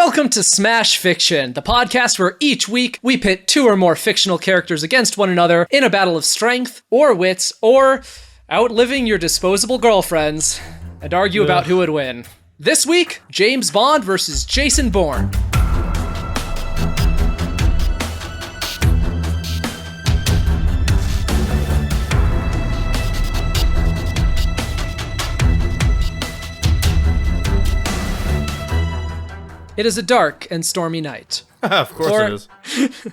Welcome to Smash Fiction, the podcast where each week we pit two or more fictional characters against one another in a battle of strength, or wits, or outliving your disposable girlfriends, and argue about who would win. This week, James Bond versus Jason Bourne. It is a dark and stormy night. Of course it is.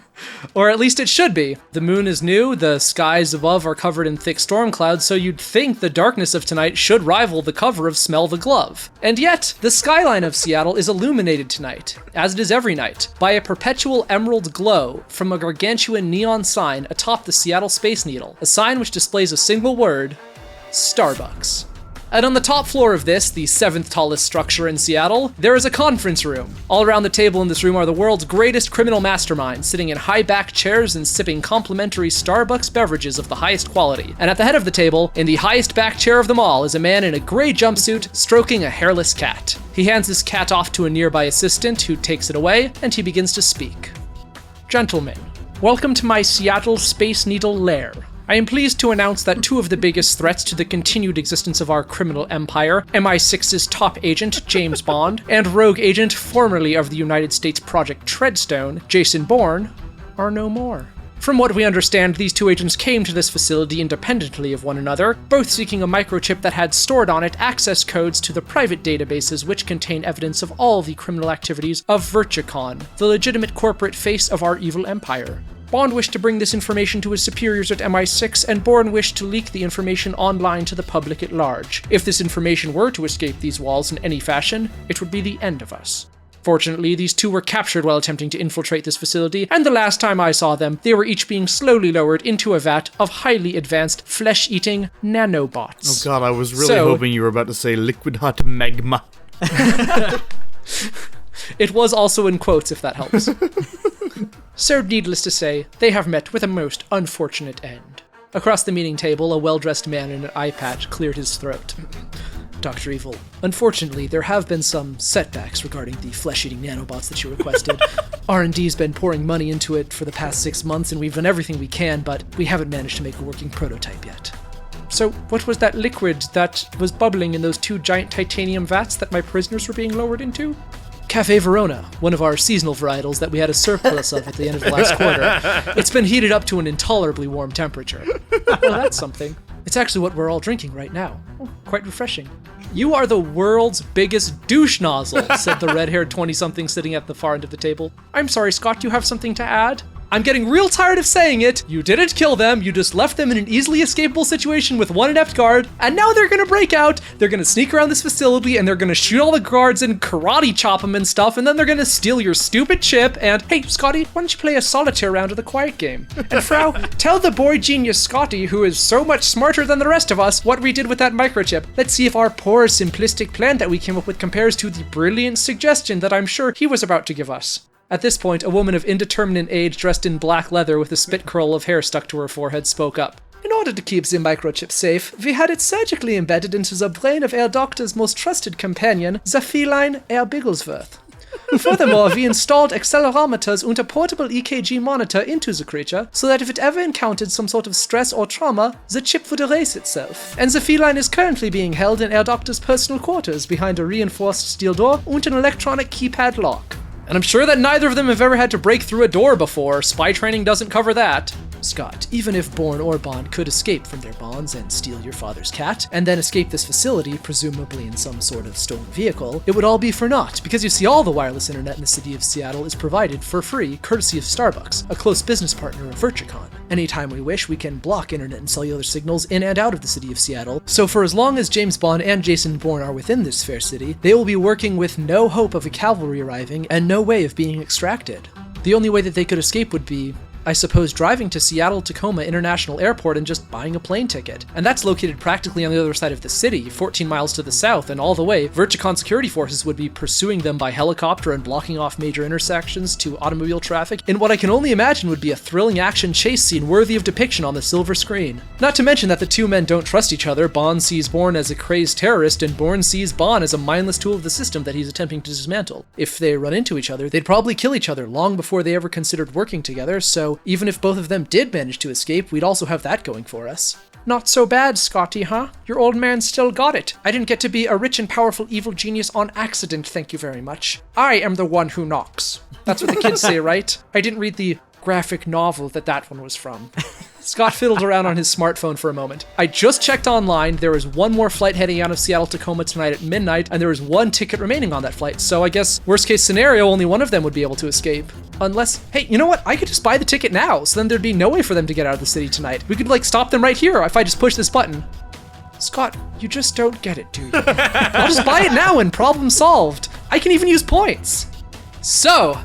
Or at least it should be. The moon is new, the skies above are covered in thick storm clouds, so you'd think the darkness of tonight should rival the cover of Smell the Glove. And yet, the skyline of Seattle is illuminated tonight, as it is every night, by a perpetual emerald glow from a gargantuan neon sign atop the Seattle Space Needle, a sign which displays a single word, Starbucks. And on the top floor of this, the 7th tallest structure in Seattle, there is a conference room. All around the table in this room are the world's greatest criminal masterminds, sitting in high-back chairs and sipping complimentary Starbucks beverages of the highest quality. And at the head of the table, in the highest back chair of them all, is a man in a gray jumpsuit stroking a hairless cat. He hands his cat off to a nearby assistant, who takes it away, and he begins to speak. Gentlemen, welcome to my Seattle Space Needle lair. I am pleased to announce that two of the biggest threats to the continued existence of our criminal empire, MI6's top agent, James Bond, and rogue agent formerly of the United States Project Treadstone, Jason Bourne, are no more. From what we understand, these two agents came to this facility independently of one another, both seeking a microchip that had stored on it access codes to the private databases which contain evidence of all the criminal activities of Virtucon, the legitimate corporate face of our evil empire. Bond wished to bring this information to his superiors at MI6, and Bourne wished to leak the information online to the public at large. If this information were to escape these walls in any fashion, it would be the end of us. Fortunately, these two were captured while attempting to infiltrate this facility, and the last time I saw them, they were each being slowly lowered into a vat of highly advanced, flesh-eating nanobots. Oh god, I was really hoping you were about to say liquid hot magma. It was also in quotes, if that helps. So, needless to say, they have met with a most unfortunate end. Across the meeting table, a well-dressed man in an eye patch cleared his throat. Dr. Evil, unfortunately, there have been some setbacks regarding the flesh-eating nanobots that you requested. R&D's been pouring money into it for the past 6 months, and we've done everything we can, but we haven't managed to make a working prototype yet. So, what was that liquid that was bubbling in those two giant titanium vats that my prisoners were being lowered into? Cafe Verona, one of our seasonal varietals that we had a surplus of at the end of the last quarter. It's been heated up to an intolerably warm temperature. Well, that's something. It's actually what we're all drinking right now. Oh, quite refreshing. You are the world's biggest douche nozzle, said the red-haired 20-something sitting at the far end of the table. I'm sorry, Scott, do you have something to add? I'm getting real tired of saying it. You didn't kill them, you just left them in an easily escapable situation with one inept guard, and now they're gonna break out, they're gonna sneak around this facility, and they're gonna shoot all the guards and karate chop them and stuff, and then they're gonna steal your stupid chip, and hey, Scotty, why don't you play a solitaire round of the quiet game? And Frau, tell the boy genius Scotty, who is so much smarter than the rest of us, what we did with that microchip. Let's see if our poor simplistic plan that we came up with compares to the brilliant suggestion that I'm sure he was about to give us. At this point, a woman of indeterminate age dressed in black leather with a spit curl of hair stuck to her forehead spoke up. In order to keep the microchip safe, we had it surgically embedded into the brain of our doctor's most trusted companion, the feline Herr Bigglesworth. Furthermore, we installed accelerometers and a portable EKG monitor into the creature, so that if it ever encountered some sort of stress or trauma, the chip would erase itself. And the feline is currently being held in our doctor's personal quarters behind a reinforced steel door and an electronic keypad lock. And I'm sure that neither of them have ever had to break through a door before. Spy training doesn't cover that. Scott, even if Bourne or Bond could escape from their bonds and steal your father's cat, and then escape this facility, presumably in some sort of stolen vehicle, it would all be for naught, because you see, all the wireless internet in the city of Seattle is provided for free, courtesy of Starbucks, a close business partner of Virtucon. Anytime we wish, we can block internet and cellular signals in and out of the city of Seattle, so for as long as James Bond and Jason Bourne are within this fair city, they will be working with no hope of a cavalry arriving and no way of being extracted. The only way that they could escape would be I suppose driving to Seattle-Tacoma International Airport and just buying a plane ticket. And that's located practically on the other side of the city, 14 miles to the south, and all the way, Virtucon security forces would be pursuing them by helicopter and blocking off major intersections to automobile traffic in what I can only imagine would be a thrilling action chase scene worthy of depiction on the silver screen. Not to mention that the two men don't trust each other. Bond sees Bourne as a crazed terrorist, and Bourne sees Bond as a mindless tool of the system that he's attempting to dismantle. If they run into each other, they'd probably kill each other long before they ever considered working together, so even if both of them did manage to escape, we'd also have that going for us. Not so bad, Scotty, huh? Your old man still got it. I didn't get to be a rich and powerful evil genius on accident, thank you very much. I am the one who knocks. That's what the kids say, right? I didn't read the graphic novel that one was from. Scott fiddled around on his smartphone for a moment. I just checked online. There is one more flight heading out of Seattle-Tacoma tonight at midnight, and there is one ticket remaining on that flight. So I guess, worst case scenario, only one of them would be able to escape. Unless, hey, you know what? I could just buy the ticket now, so then there'd be no way for them to get out of the city tonight. We could, stop them right here if I just push this button. Scott, you just don't get it, do you? I'll just buy it now and problem solved. I can even use points. So,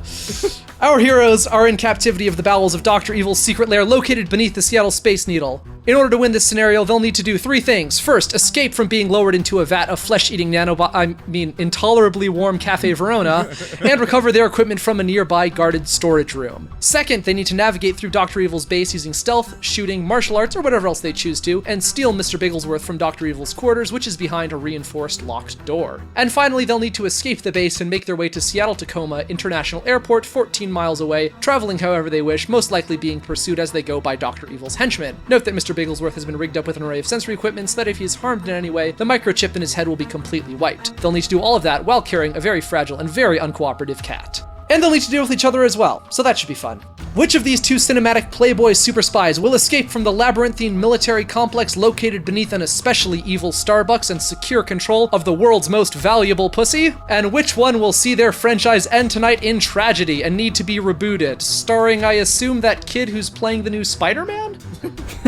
our heroes are in captivity of the bowels of Dr. Evil's secret lair located beneath the Seattle Space Needle. In order to win this scenario, they'll need to do 3 things. First, escape from being lowered into a vat of flesh-eating intolerably warm Cafe Verona, and recover their equipment from a nearby guarded storage room. Second, they need to navigate through Dr. Evil's base using stealth, shooting, martial arts, or whatever else they choose to, and steal Mr. Bigglesworth from Dr. Evil's quarters, which is behind a reinforced locked door. And finally, they'll need to escape the base and make their way to Seattle-Tacoma International Airport, 14 miles away, traveling however they wish, most likely being pursued as they go by Dr. Evil's henchmen. Note that Mr. Bigglesworth has been rigged up with an array of sensory equipment so that if he is harmed in any way, the microchip in his head will be completely wiped. They'll need to do all of that while carrying a very fragile and very uncooperative cat. And they'll need to deal with each other as well, so that should be fun. Which of these 2 cinematic Playboy super spies will escape from the labyrinthine military complex located beneath an especially evil Starbucks and secure control of the world's most valuable pussy? And which one will see their franchise end tonight in tragedy and need to be rebooted, starring, I assume, that kid who's playing the new Spider-Man?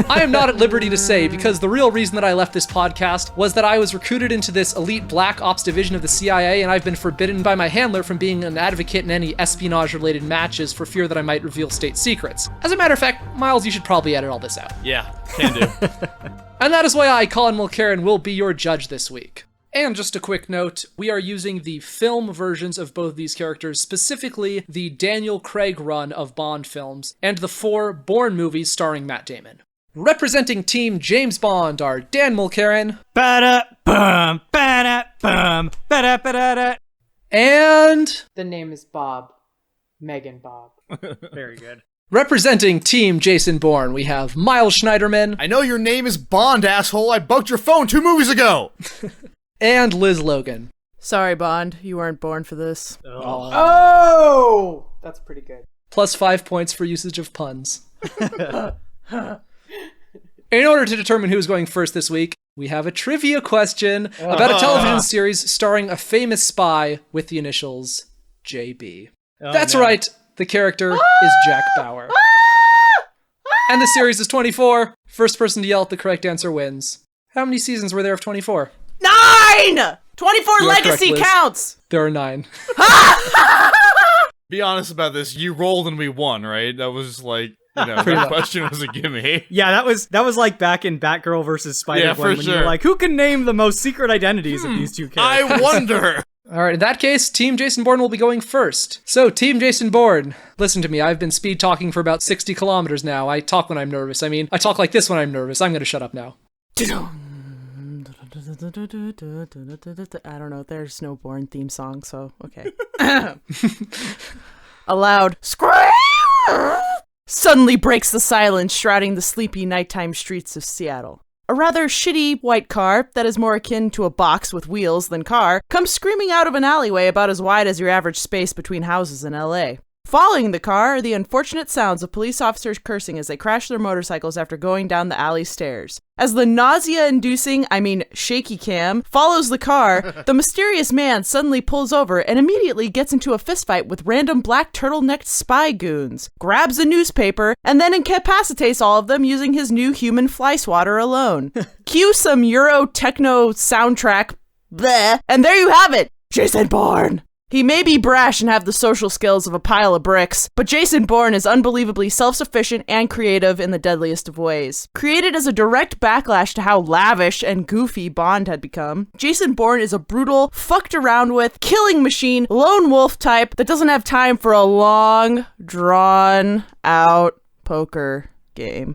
I am not at liberty to say, because the real reason that I left this podcast was that I was recruited into this elite black ops division of the CIA, and I've been forbidden by my handler from being an advocate in any espionage-related matches for fear that I might reveal state secrets. As a matter of fact, Miles, you should probably edit all this out. Yeah, can do. And that is why I, Colin Mulcairn, will be your judge this week. And just a quick note, we are using the film versions of both these characters, specifically the Daniel Craig run of Bond films, and the 4 Bourne movies starring Matt Damon. Representing Team James Bond are Dan Mulcairn, Ba-da-bum, ba-da-bum, ba-da-ba-da-da. And The name is Bob. Megan Bob. Very good. representing Team Jason Bourne, we have Miles Schneiderman. I know your name is Bond, asshole. I bugged your phone 2 movies ago. And Liz Logan. Sorry, Bond. You weren't born for this. Oh! That's pretty good. Plus 5 points for usage of puns. In order to determine who's going first this week, we have a trivia question about a television series starring a famous spy with the initials JB. That's right. The character is Jack Bauer. And the series is 24. First person to yell at the correct answer wins. How many seasons were there of 24? 9! 24 You are legacy correct, Liz. counts! There are 9. Be honest about this. You rolled and we won, right? That was like, Pretty the much. question was a gimme. Yeah, that was like back in Batgirl versus Spider-Gwen for when sure. you were like, who can name the most secret identities of these 2 characters? I wonder. All right, in that case, Team Jason Bourne will be going first. So, Team Jason Bourne, listen to me. I've been speed talking for about 60 kilometers now. I talk when I'm nervous. I mean, I talk like this when I'm nervous. I'm going to shut up now. I don't know. There's no Bourne theme song, so okay. A loud scream suddenly breaks the silence shrouding the sleepy nighttime streets of Seattle. A rather shitty white car that is more akin to a box with wheels than car comes screaming out of an alleyway about as wide as your average space between houses in LA. Following the car are the unfortunate sounds of police officers cursing as they crash their motorcycles after going down the alley stairs. As the nausea-inducing, shaky cam, follows the car, the mysterious man suddenly pulls over and immediately gets into a fistfight with random black turtlenecked spy goons, grabs a newspaper, and then incapacitates all of them using his new human fly swatter alone. Cue some Euro techno soundtrack, bleh, and there you have it, Jason Bourne! He may be brash and have the social skills of a pile of bricks, but Jason Bourne is unbelievably self-sufficient and creative in the deadliest of ways. Created as a direct backlash to how lavish and goofy Bond had become, Jason Bourne is a brutal, fucked around with, killing machine, lone wolf type that doesn't have time for a long, drawn-out poker game.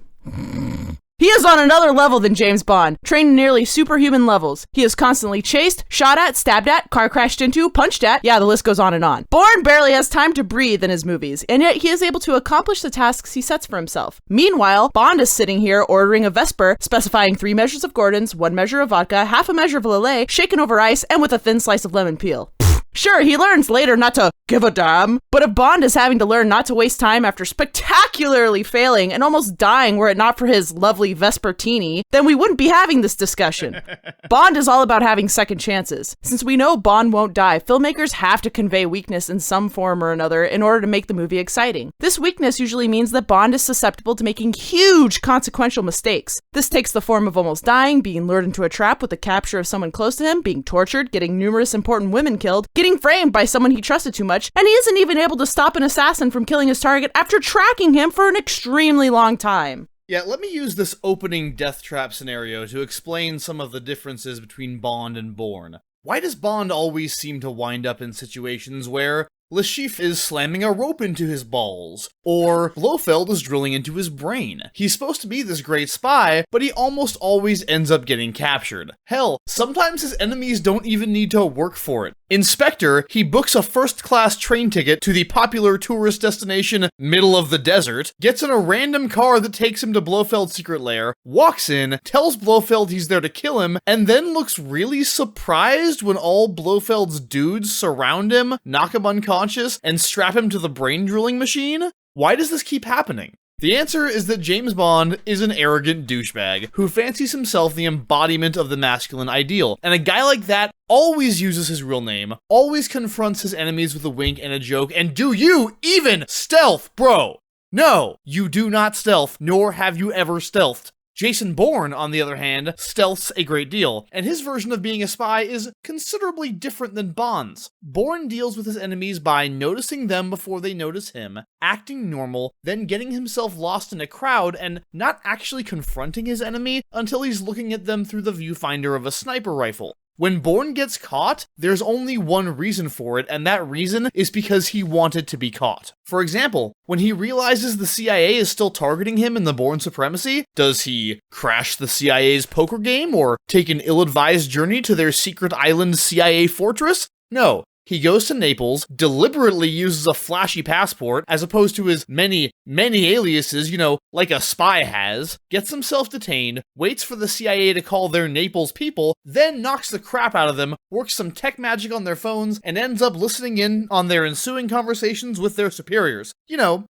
He is on another level than James Bond, trained in nearly superhuman levels. He is constantly chased, shot at, stabbed at, car crashed into, punched at, yeah, the list goes on and on. Bourne barely has time to breathe in his movies, and yet he is able to accomplish the tasks he sets for himself. Meanwhile, Bond is sitting here ordering a Vesper, specifying 3 measures of Gordon's, 1 measure of vodka, half a measure of Lillet, shaken over ice, and with a thin slice of lemon peel. Sure, he learns later not to give a damn, but if Bond is having to learn not to waste time after spectacularly failing and almost dying were it not for his lovely Vespertini, then we wouldn't be having this discussion. Bond is all about having second chances. Since we know Bond won't die, filmmakers have to convey weakness in some form or another in order to make the movie exciting. This weakness usually means that Bond is susceptible to making huge consequential mistakes. This takes the form of almost dying, being lured into a trap with the capture of someone close to him, being tortured, getting numerous important women killed, getting framed by someone he trusted too much, and he isn't even able to stop an assassin from killing his target after tracking him for an extremely long time. Yeah, let me use this opening death trap scenario to explain some of the differences between Bond and Bourne. Why does Bond always seem to wind up in situations where Le Chiffre is slamming a rope into his balls, or Blofeld is drilling into his brain? He's supposed to be this great spy, but he almost always ends up getting captured. Hell, sometimes his enemies don't even need to work for it. In Spectre, he books a first-class train ticket to the popular tourist destination middle of the desert, gets in a random car that takes him to Blofeld's secret lair, walks in, tells Blofeld he's there to kill him, and then looks really surprised when all Blofeld's dudes surround him, knock him unconscious, and strap him to the brain-drilling machine? Why does this keep happening? The answer is that James Bond is an arrogant douchebag who fancies himself the embodiment of the masculine ideal, and a guy like that always uses his real name, always confronts his enemies with a wink and a joke, and do you even stealth, bro? No, you do not stealth, nor have you ever stealthed. Jason Bourne, on the other hand, stealths a great deal, and his version of being a spy is considerably different than Bond's. Bourne deals with his enemies by noticing them before they notice him, acting normal, then getting himself lost in a crowd and not actually confronting his enemy until he's looking at them through the viewfinder of a sniper rifle. When Bourne gets caught, there's only one reason for it, and that reason is because he wanted to be caught. For example, when he realizes the CIA is still targeting him in the Bourne Supremacy, does he crash the CIA's poker game or take an ill-advised journey to their secret island CIA fortress? No. He goes to Naples, deliberately uses a flashy passport, as opposed to his many aliases, like a spy has, gets himself detained, waits for the CIA to call their Naples people, then knocks the crap out of them, works some tech magic on their phones, and ends up listening in on their ensuing conversations with their superiors.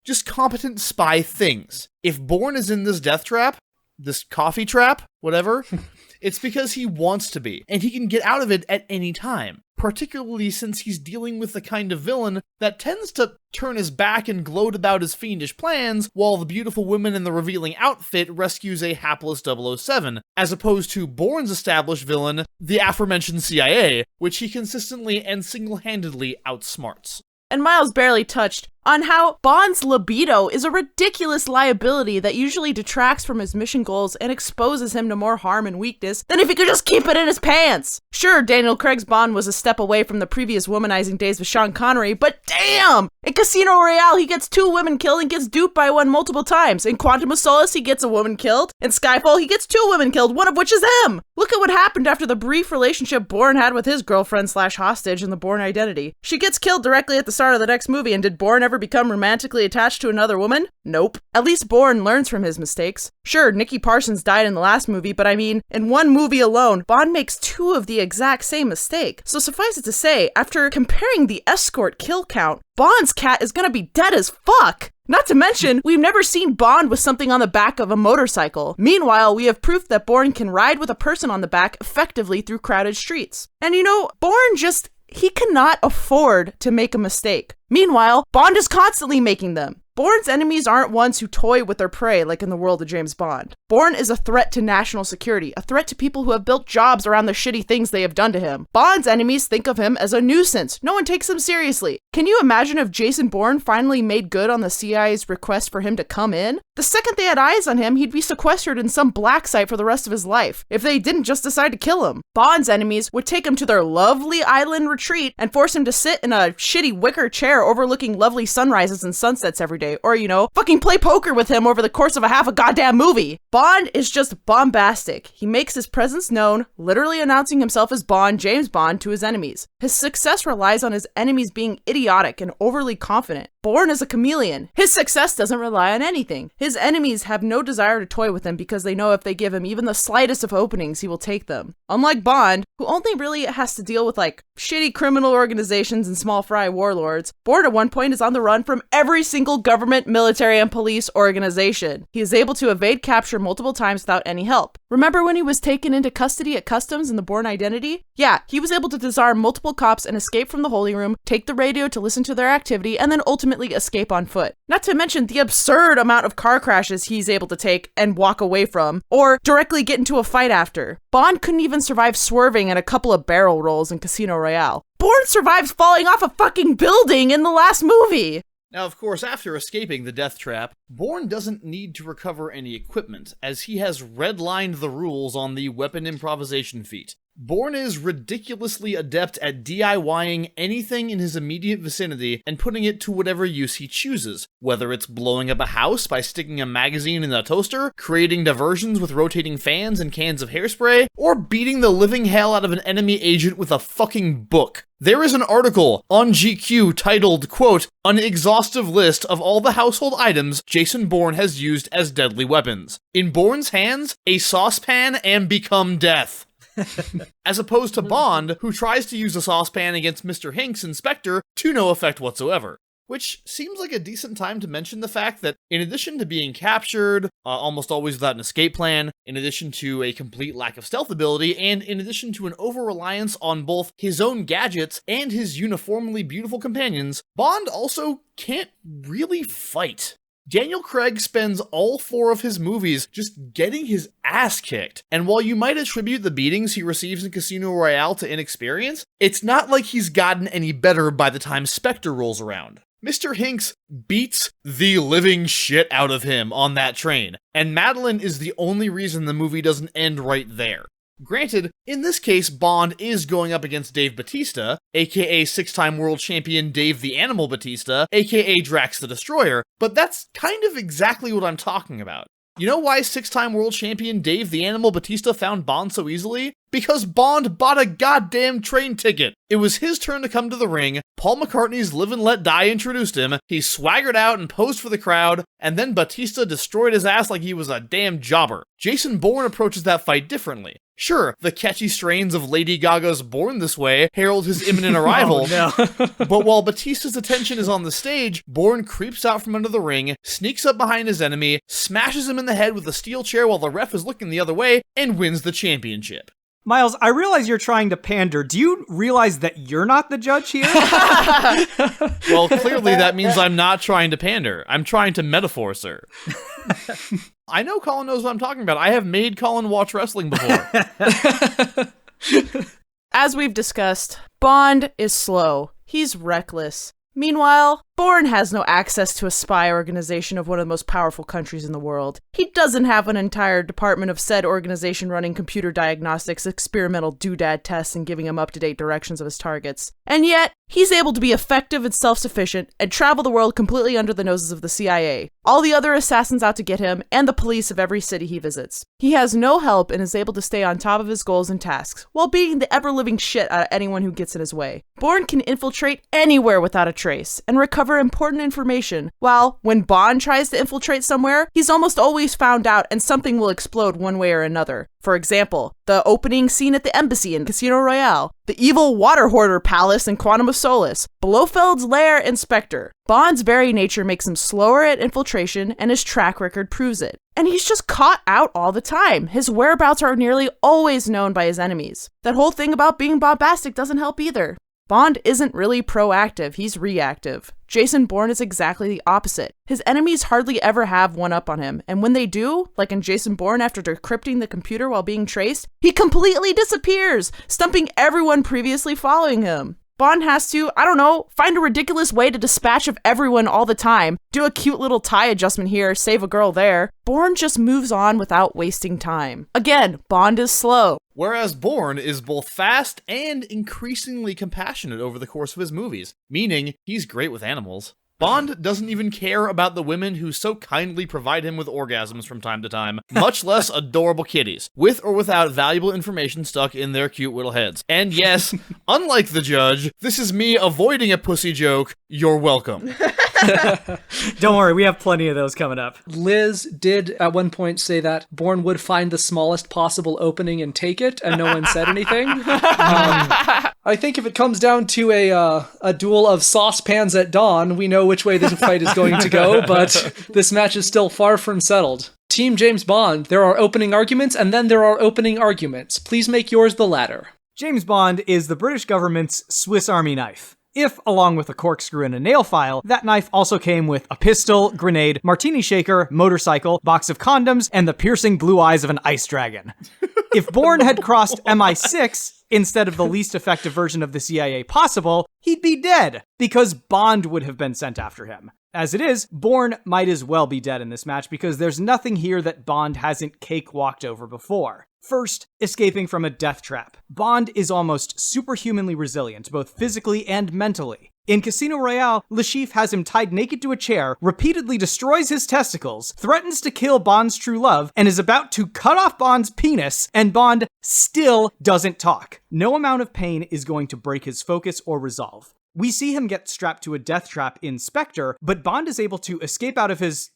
Just competent spy things. If Bourne is in this death trap, this coffee trap, whatever, it's because he wants to be, and he can get out of it at any time. Particularly since he's dealing with the kind of villain that tends to turn his back and gloat about his fiendish plans, while the beautiful woman in the revealing outfit rescues a hapless 007, as opposed to Bourne's established villain, the aforementioned CIA, which he consistently and single-handedly outsmarts. And Miles barely touched on how Bond's libido is a ridiculous liability that usually detracts from his mission goals and exposes him to more harm and weakness than if he could just keep it in his pants. Sure, Daniel Craig's Bond was a step away from the previous womanizing days with Sean Connery, but damn! In Casino Royale, he gets 2 women killed and gets duped by one multiple times. In Quantum of Solace, he gets a woman killed. In Skyfall, he gets 2 women killed, one of which is him! Look at what happened after the brief relationship Bourne had with his girlfriend/hostage in The Bourne Identity. She gets killed directly at the start of the next movie, and did Bourne ever become romantically attached to another woman? Nope. At least Bourne learns from his mistakes. Sure, Nikki Parsons died in the last movie, but in one movie alone, Bond makes 2 of the exact same mistake. So suffice it to say, after comparing the escort kill count, Bond's cat is gonna be dead as fuck! Not to mention, we've never seen Bond with something on the back of a motorcycle. Meanwhile, we have proof that Bourne can ride with a person on the back effectively through crowded streets. And Bourne he cannot afford to make a mistake. Meanwhile, Bond is constantly making them. Bourne's enemies aren't ones who toy with their prey like in the world of James Bond. Bourne is a threat to national security, a threat to people who have built jobs around the shitty things they have done to him. Bond's enemies think of him as a nuisance. No one takes him seriously. Can you imagine if Jason Bourne finally made good on the CIA's request for him to come in? The second they had eyes on him, he'd be sequestered in some black site for the rest of his life, if they didn't just decide to kill him. Bond's enemies would take him to their lovely island retreat and force him to sit in a shitty wicker chair overlooking lovely sunrises and sunsets every day, or, fucking play poker with him over the course of a half a goddamn movie. Bond is just bombastic. He makes his presence known, literally announcing himself as Bond, James Bond, to his enemies. His success relies on his enemies being idiotic and overly confident. Bourne is a chameleon. His success doesn't rely on anything. His enemies have no desire to toy with him because they know if they give him even the slightest of openings, he will take them. Unlike Bond, who only really has to deal with shitty criminal organizations and small fry warlords, Bourne at one point is on the run from every single government, military, and police organization. He is able to evade capture multiple times without any help. Remember when he was taken into custody at customs in the Bourne Identity? Yeah, he was able to disarm multiple cops and escape from the holding room, take the radio to listen to their activity, and then ultimately escape on foot. Not to mention the absurd amount of car crashes he's able to take and walk away from, or directly get into a fight after. Bond couldn't even survive swerving at a couple of barrel rolls in Casino Royale. Bourne survives falling off a fucking building in the last movie! Now, of course, after escaping the death trap, Bourne doesn't need to recover any equipment, as he has redlined the rules on the weapon improvisation feat. Bourne is ridiculously adept at DIYing anything in his immediate vicinity and putting it to whatever use he chooses, whether it's blowing up a house by sticking a magazine in a toaster, creating diversions with rotating fans and cans of hairspray, or beating the living hell out of an enemy agent with a fucking book. There is an article on GQ titled, quote, "An exhaustive list of all the household items Jason Bourne has used as deadly weapons. In Bourne's hands, a saucepan and become death." As opposed to Bond, who tries to use a saucepan against Mr. Hinks in Spectre to no effect whatsoever. Which seems like a decent time to mention the fact that, in addition to being captured, almost always without an escape plan, in addition to a complete lack of stealth ability, and in addition to an over-reliance on both his own gadgets and his uniformly beautiful companions, Bond also can't really fight. Daniel Craig spends all 4 of his movies just getting his ass kicked, and while you might attribute the beatings he receives in Casino Royale to inexperience, it's not like he's gotten any better by the time Spectre rolls around. Mr. Hinks beats the living shit out of him on that train, and Madeline is the only reason the movie doesn't end right there. Granted, in this case, Bond is going up against Dave Bautista, aka 6-time world champion Dave the Animal Bautista, aka Drax the Destroyer, but that's kind of exactly what I'm talking about. You know why 6-time world champion Dave the Animal Bautista found Bond so easily? Because Bond bought a goddamn train ticket. It was his turn to come to the ring, Paul McCartney's Live and Let Die introduced him, he swaggered out and posed for the crowd, and then Bautista destroyed his ass like he was a damn jobber. Jason Bourne approaches that fight differently. Sure, the catchy strains of Lady Gaga's Born This Way herald his imminent arrival, but while Bautista's attention is on the stage, Bourne creeps out from under the ring, sneaks up behind his enemy, smashes him in the head with a steel chair while the ref is looking the other way, and wins the championship. Miles, I realize you're trying to pander. Do you realize that you're not the judge here? Well, clearly that means I'm not trying to pander. I'm trying to metaphor, sir. I know Colin knows what I'm talking about. I have made Colin watch wrestling before. As we've discussed, Bond is slow. He's reckless. Meanwhile, Bourne has no access to a spy organization of one of the most powerful countries in the world. He doesn't have an entire department of said organization running computer diagnostics, experimental doodad tests, and giving him up-to-date directions of his targets. And yet, he's able to be effective and self-sufficient and travel the world completely under the noses of the CIA, all the other assassins out to get him, and the police of every city he visits. He has no help and is able to stay on top of his goals and tasks, while beating the ever-living shit out of anyone who gets in his way. Bourne can infiltrate anywhere without a trace, and recover important information, while when Bond tries to infiltrate somewhere, he's almost always found out and something will explode one way or another. For example, the opening scene at the embassy in Casino Royale, the evil water hoarder palace in Quantum of Solace, Blofeld's lair in Spectre. Bond's very nature makes him slower at infiltration, and his track record proves it. And he's just caught out all the time. His whereabouts are nearly always known by his enemies. That whole thing about being bombastic doesn't help either. Bond isn't really proactive, he's reactive. Jason Bourne is exactly the opposite. His enemies hardly ever have one up on him, and when they do, like in Jason Bourne after decrypting the computer while being traced, he completely disappears, stumping everyone previously following him. Bond has to, find a ridiculous way to dispatch of everyone all the time, do a cute little tie adjustment here, save a girl there. Bourne just moves on without wasting time. Again, Bond is slow. Whereas Bourne is both fast and increasingly compassionate over the course of his movies, meaning he's great with animals. Bond doesn't even care about the women who so kindly provide him with orgasms from time to time, much less adorable kitties, with or without valuable information stuck in their cute little heads. And yes, unlike the judge, this is me avoiding a pussy joke. You're welcome. Don't worry, we have plenty of those coming up. Liz did at one point say that Bourne would find the smallest possible opening and take it, and no one said anything. I think if it comes down to a duel of saucepans at dawn, we know which way this fight is going to go, but this match is still far from settled. Team James Bond, there are opening arguments, and then there are opening arguments. Please make yours the latter. James Bond is the British government's Swiss Army knife. If, along with a corkscrew and a nail file, that knife also came with a pistol, grenade, martini shaker, motorcycle, box of condoms, and the piercing blue eyes of an ice dragon. If Bourne had crossed MI6 instead of the least effective version of the CIA possible, he'd be dead, because Bond would have been sent after him. As it is, Bourne might as well be dead in this match because there's nothing here that Bond hasn't cakewalked over before. First, escaping from a death trap. Bond is almost superhumanly resilient, both physically and mentally. In Casino Royale, Le Chiffre has him tied naked to a chair, repeatedly destroys his testicles, threatens to kill Bond's true love, and is about to cut off Bond's penis, and Bond still doesn't talk. No amount of pain is going to break his focus or resolve. We see him get strapped to a death trap in Spectre, but Bond is able to escape out of his,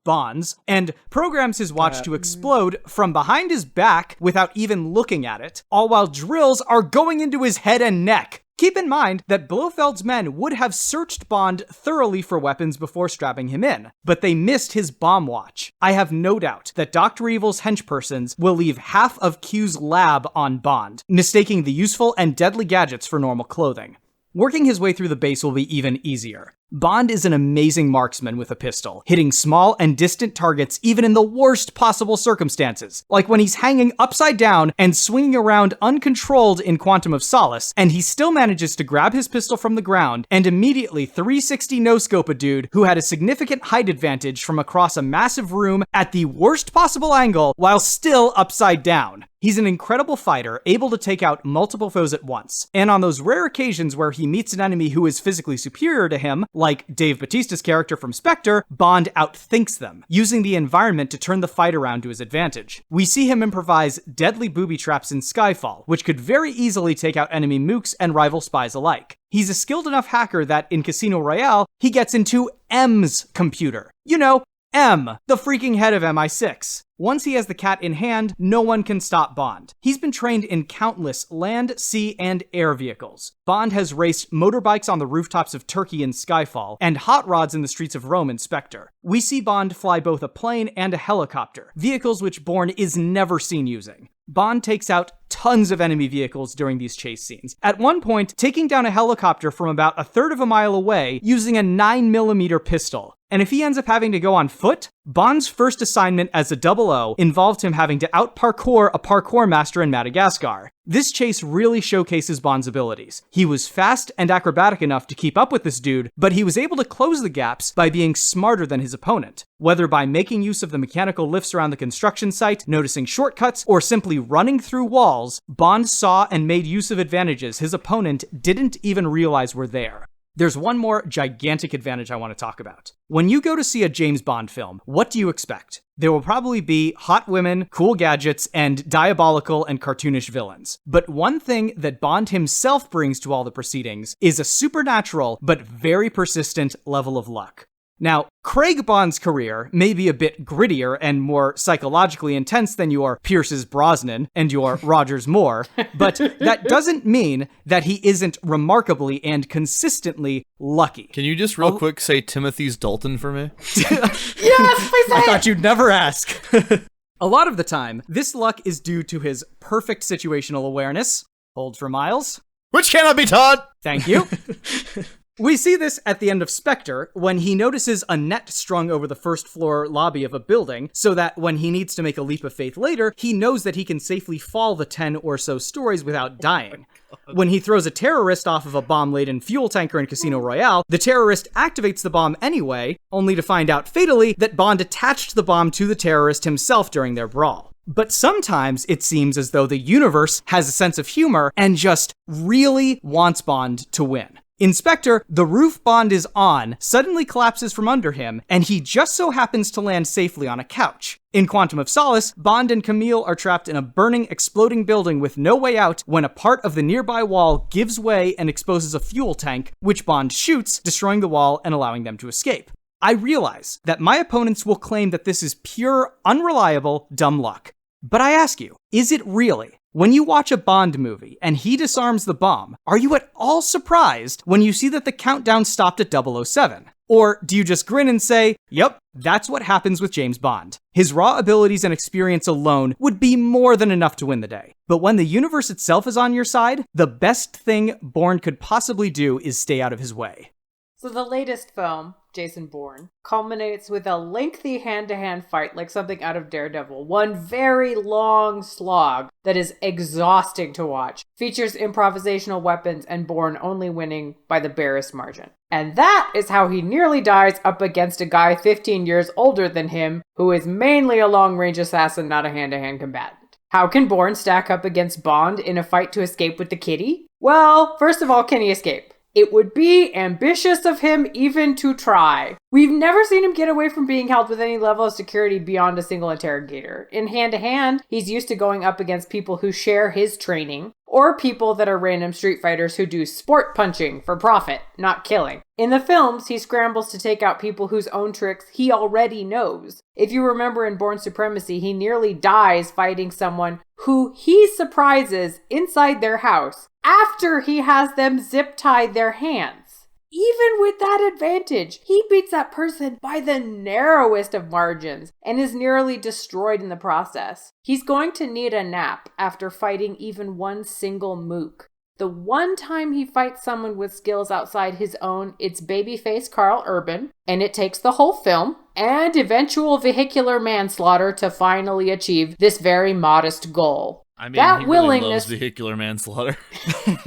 bonds, and programs his watch to explode from behind his back without even looking at it, all while drills are going into his head and neck. Keep in mind that Blofeld's men would have searched Bond thoroughly for weapons before strapping him in, but they missed his bomb watch. I have no doubt that Dr. Evil's henchpersons will leave half of Q's lab on Bond, mistaking the useful and deadly gadgets for normal clothing. Working his way through the base will be even easier. Bond is an amazing marksman with a pistol, hitting small and distant targets even in the worst possible circumstances, like when he's hanging upside down and swinging around uncontrolled in Quantum of Solace, and he still manages to grab his pistol from the ground and immediately 360 no-scope a dude who had a significant height advantage from across a massive room at the worst possible angle while still upside down. He's an incredible fighter, able to take out multiple foes at once, and on those rare occasions where he meets an enemy who is physically superior to him, like Dave Bautista's character from Spectre, Bond outthinks them, using the environment to turn the fight around to his advantage. We see him improvise deadly booby traps in Skyfall, which could very easily take out enemy mooks and rival spies alike. He's a skilled enough hacker that in Casino Royale, he gets into M's computer. You know, M, the freaking head of MI6. Once he has the cat in hand, no one can stop Bond. He's been trained in countless land, sea, and air vehicles. Bond has raced motorbikes on the rooftops of Turkey in Skyfall, and hot rods in the streets of Rome in Spectre. We see Bond fly both a plane and a helicopter, vehicles which Bourne is never seen using. Bond takes out tons of enemy vehicles during these chase scenes, at one point taking down a helicopter from about a third of a mile away using a 9mm pistol. And if he ends up having to go on foot, Bond's first assignment as a 00 involved him having to out-parkour a parkour master in Madagascar. This chase really showcases Bond's abilities. He was fast and acrobatic enough to keep up with this dude, but he was able to close the gaps by being smarter than his opponent. Whether by making use of the mechanical lifts around the construction site, noticing shortcuts, or simply running through walls, Bond saw and made use of advantages his opponent didn't even realize were there. There's one more gigantic advantage I want to talk about. When you go to see a James Bond film, what do you expect? There will probably be hot women, cool gadgets, and diabolical and cartoonish villains. But one thing that Bond himself brings to all the proceedings is a supernatural but very persistent level of luck. Now, Craig Bond's career may be a bit grittier and more psychologically intense than your Pierce's Brosnan and your Rogers Moore, but that doesn't mean that he isn't remarkably and consistently lucky. Can you just real quick say Timothy's Dalton for me? Yes, please say I it! thought you'd never ask. A lot of the time, this luck is due to his perfect situational awareness. Hold for Miles. Which cannot be taught! Thank you. We see this at the end of Spectre, when he notices a net strung over the first floor lobby of a building, so that when he needs to make a leap of faith later, he knows that he can safely fall the 10 or so stories without dying. When he throws a terrorist off of a bomb-laden fuel tanker in Casino Royale, the terrorist activates the bomb anyway, only to find out fatally that Bond attached the bomb to the terrorist himself during their brawl. But sometimes it seems as though the universe has a sense of humor and just really wants Bond to win. In Spectre, the roof Bond is on suddenly collapses from under him, and he just so happens to land safely on a couch. In Quantum of Solace, Bond and Camille are trapped in a burning, exploding building with no way out when a part of the nearby wall gives way and exposes a fuel tank, which Bond shoots, destroying the wall and allowing them to escape. I realize that my opponents will claim that this is pure, unreliable, dumb luck. But I ask you, is it really? When you watch a Bond movie and he disarms the bomb, are you at all surprised when you see that the countdown stopped at 007? Or do you just grin and say, yep, that's what happens with James Bond. His raw abilities and experience alone would be more than enough to win the day. But when the universe itself is on your side, the best thing Bourne could possibly do is stay out of his way. So the latest film, Jason Bourne, culminates with a lengthy hand-to-hand fight like something out of Daredevil. One very long slog that is exhausting to watch. Features improvisational weapons and Bourne only winning by the barest margin. And that is how he nearly dies up against a guy 15 years older than him, who is mainly a long-range assassin, not a hand-to-hand combatant. How can Bourne stack up against Bond in a fight to escape with the kitty? Well, first of all, can he escape? It would be ambitious of him even to try. We've never seen him get away from being held with any level of security beyond a single interrogator. In hand-to-hand, he's used to going up against people who share his training, or people that are random street fighters who do sport punching for profit, not killing. In the films, he scrambles to take out people whose own tricks he already knows. If you remember in Bourne Supremacy, he nearly dies fighting someone who he surprises inside their house after he has them zip-tied their hands. Even with that advantage, he beats that person by the narrowest of margins and is nearly destroyed in the process. He's going to need a nap after fighting even one single mook. The one time he fights someone with skills outside his own, it's babyface Carl Urban, and it takes the whole film and eventual vehicular manslaughter to finally achieve this very modest goal. I mean, that he really willingness, loves vehicular manslaughter.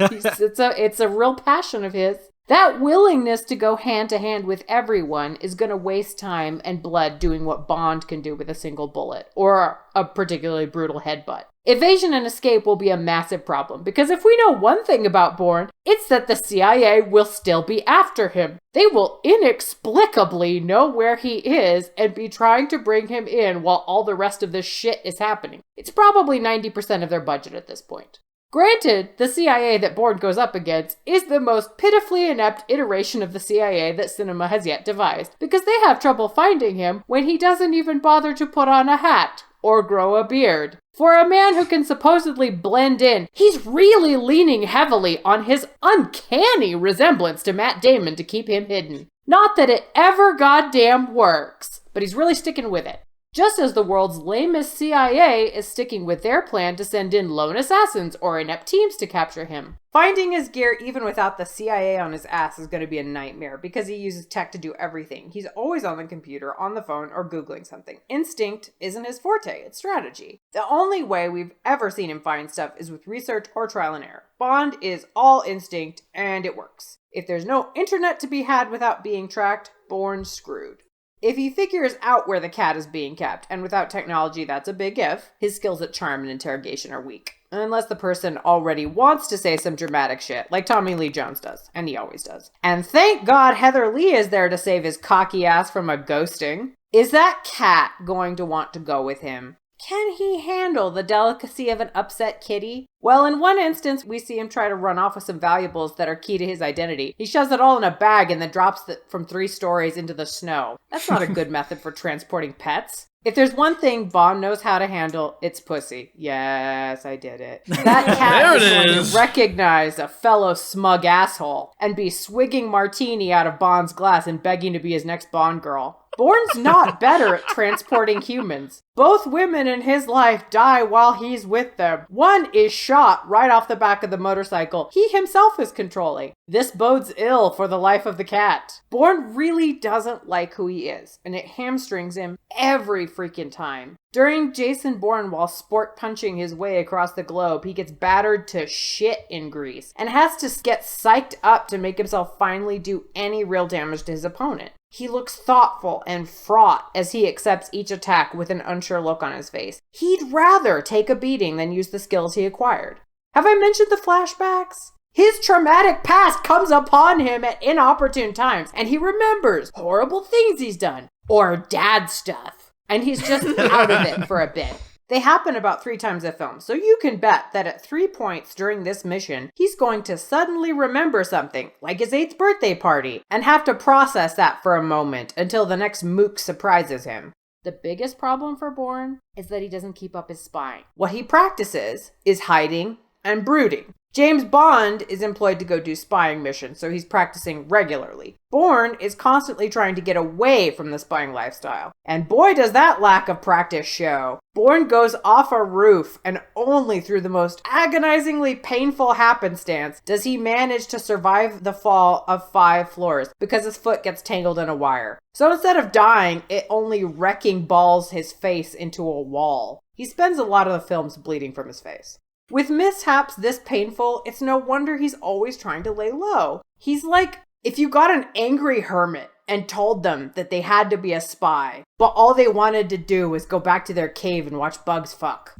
it's a real passion of his. That willingness to go hand to hand with everyone is going to waste time and blood doing what Bond can do with a single bullet, or a particularly brutal headbutt. Evasion and escape will be a massive problem, because if we know one thing about Bourne, it's that the CIA will still be after him. They will inexplicably know where he is and be trying to bring him in while all the rest of this shit is happening. It's probably 90% of their budget at this point. Granted, the CIA that Bourne goes up against is the most pitifully inept iteration of the CIA that cinema has yet devised, because they have trouble finding him when he doesn't even bother to put on a hat or grow a beard. For a man who can supposedly blend in, he's really leaning heavily on his uncanny resemblance to Matt Damon to keep him hidden. Not that it ever goddamn works, but he's really sticking with it. Just as the world's lamest CIA is sticking with their plan to send in lone assassins or inept teams to capture him. Finding his gear even without the CIA on his ass is going to be a nightmare because he uses tech to do everything. He's always on the computer, on the phone, or Googling something. Instinct isn't his forte, it's strategy. The only way we've ever seen him find stuff is with research or trial and error. Bond is all instinct, and it works. If there's no internet to be had without being tracked, Bourne's screwed. If he figures out where the cat is being kept, and without technology that's a big if, his skills at charm and interrogation are weak. Unless the person already wants to say some dramatic shit, like Tommy Lee Jones does, and he always does. And thank God Heather Lee is there to save his cocky ass from a ghosting. Is that cat going to want to go with him? Can he handle the delicacy of an upset kitty? Well, in one instance, we see him try to run off with some valuables that are key to his identity. He shoves it all in a bag and then drops it from 3 stories into the snow. That's not a good method for transporting pets. If there's one thing Bond knows how to handle, it's pussy. Yes, I did it. That cat is going to recognize a fellow smug asshole and be swigging martini out of Bond's glass and begging to be his next Bond girl. Bourne's not better at transporting humans. Both women in his life die while he's with them. One is shot right off the back of the motorcycle he himself is controlling. This bodes ill for the life of the cat. Bourne really doesn't like who he is, and it hamstrings him every freaking time. During Jason Bourne, while sport punching his way across the globe, he gets battered to shit in Greece, and has to get psyched up to make himself finally do any real damage to his opponent. He looks thoughtful and fraught as he accepts each attack with an unsure look on his face. He'd rather take a beating than use the skills he acquired. Have I mentioned the flashbacks? His traumatic past comes upon him at inopportune times, and he remembers horrible things he's done, or dad stuff, and he's just out of it for a bit. They happen about 3 times a film, so you can bet that at 3 points during this mission, he's going to suddenly remember something, like his 8th birthday party, and have to process that for a moment until the next mook surprises him. The biggest problem for Bourne is that he doesn't keep up his spying. What he practices is hiding and brooding. James Bond is employed to go do spying missions, so he's practicing regularly. Bourne is constantly trying to get away from the spying lifestyle. And boy does that lack of practice show. Bourne goes off a roof, and only through the most agonizingly painful happenstance does he manage to survive the fall of 5 floors, because his foot gets tangled in a wire. So instead of dying, it only wrecking balls his face into a wall. He spends a lot of the films bleeding from his face. With mishaps this painful, it's no wonder he's always trying to lay low. He's like if you got an angry hermit and told them that they had to be a spy, but all they wanted to do was go back to their cave and watch bugs fuck.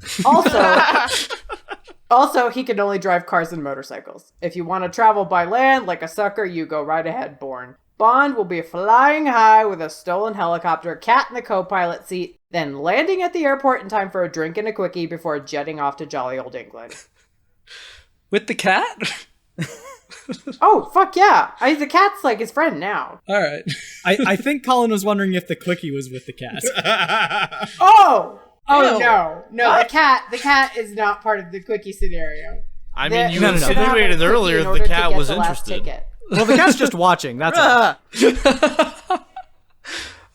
Also, he can only drive cars and motorcycles. If you want to travel by land like a sucker, you go right ahead, Bourne. Bond will be flying high with a stolen helicopter, cat in the co-pilot seat, then landing at the airport in time for a drink and a quickie before jetting off to jolly old England. With the cat? Oh, fuck yeah. The cat's like his friend now. All right. I think Colin was wondering if the quickie was with the cat. Oh, Ew. no. The cat is not part of the quickie scenario. I mean, you No. insinuated earlier that the cat was interested. Well, the cat's just watching, that's all.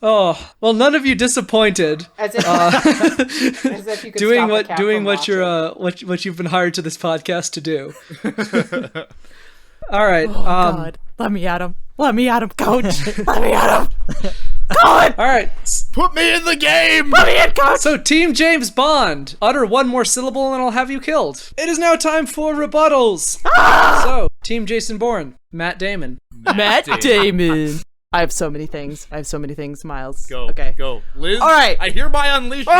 Oh, well, none of you disappointed. As if you could doing stop what a cat doing from what you're watching. what you've been hired to this podcast to do. All right. Oh, God. Let me at him. Let me at him, coach. Let me at him. Colin! All right. Put me in the game! Let me in, coach! So, Team James Bond, utter one more syllable and I'll have you killed. It is now time for rebuttals. So, Team Jason Bourne, Matt Damon. Matt Damon. I have so many things. Miles. Go. Okay. Go. Liz, All right. I hereby unleash you.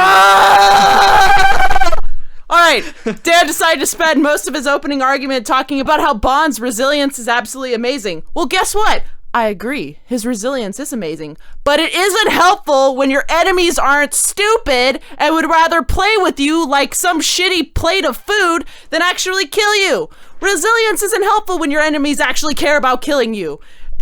All right, Dan decided to spend most of his opening argument talking about how Bond's resilience is absolutely amazing. Well, guess what? I agree. His resilience is amazing. But it isn't helpful when your enemies aren't stupid and would rather play with you like some shitty plate of food than actually kill you. Resilience isn't helpful when your enemies actually care about killing you.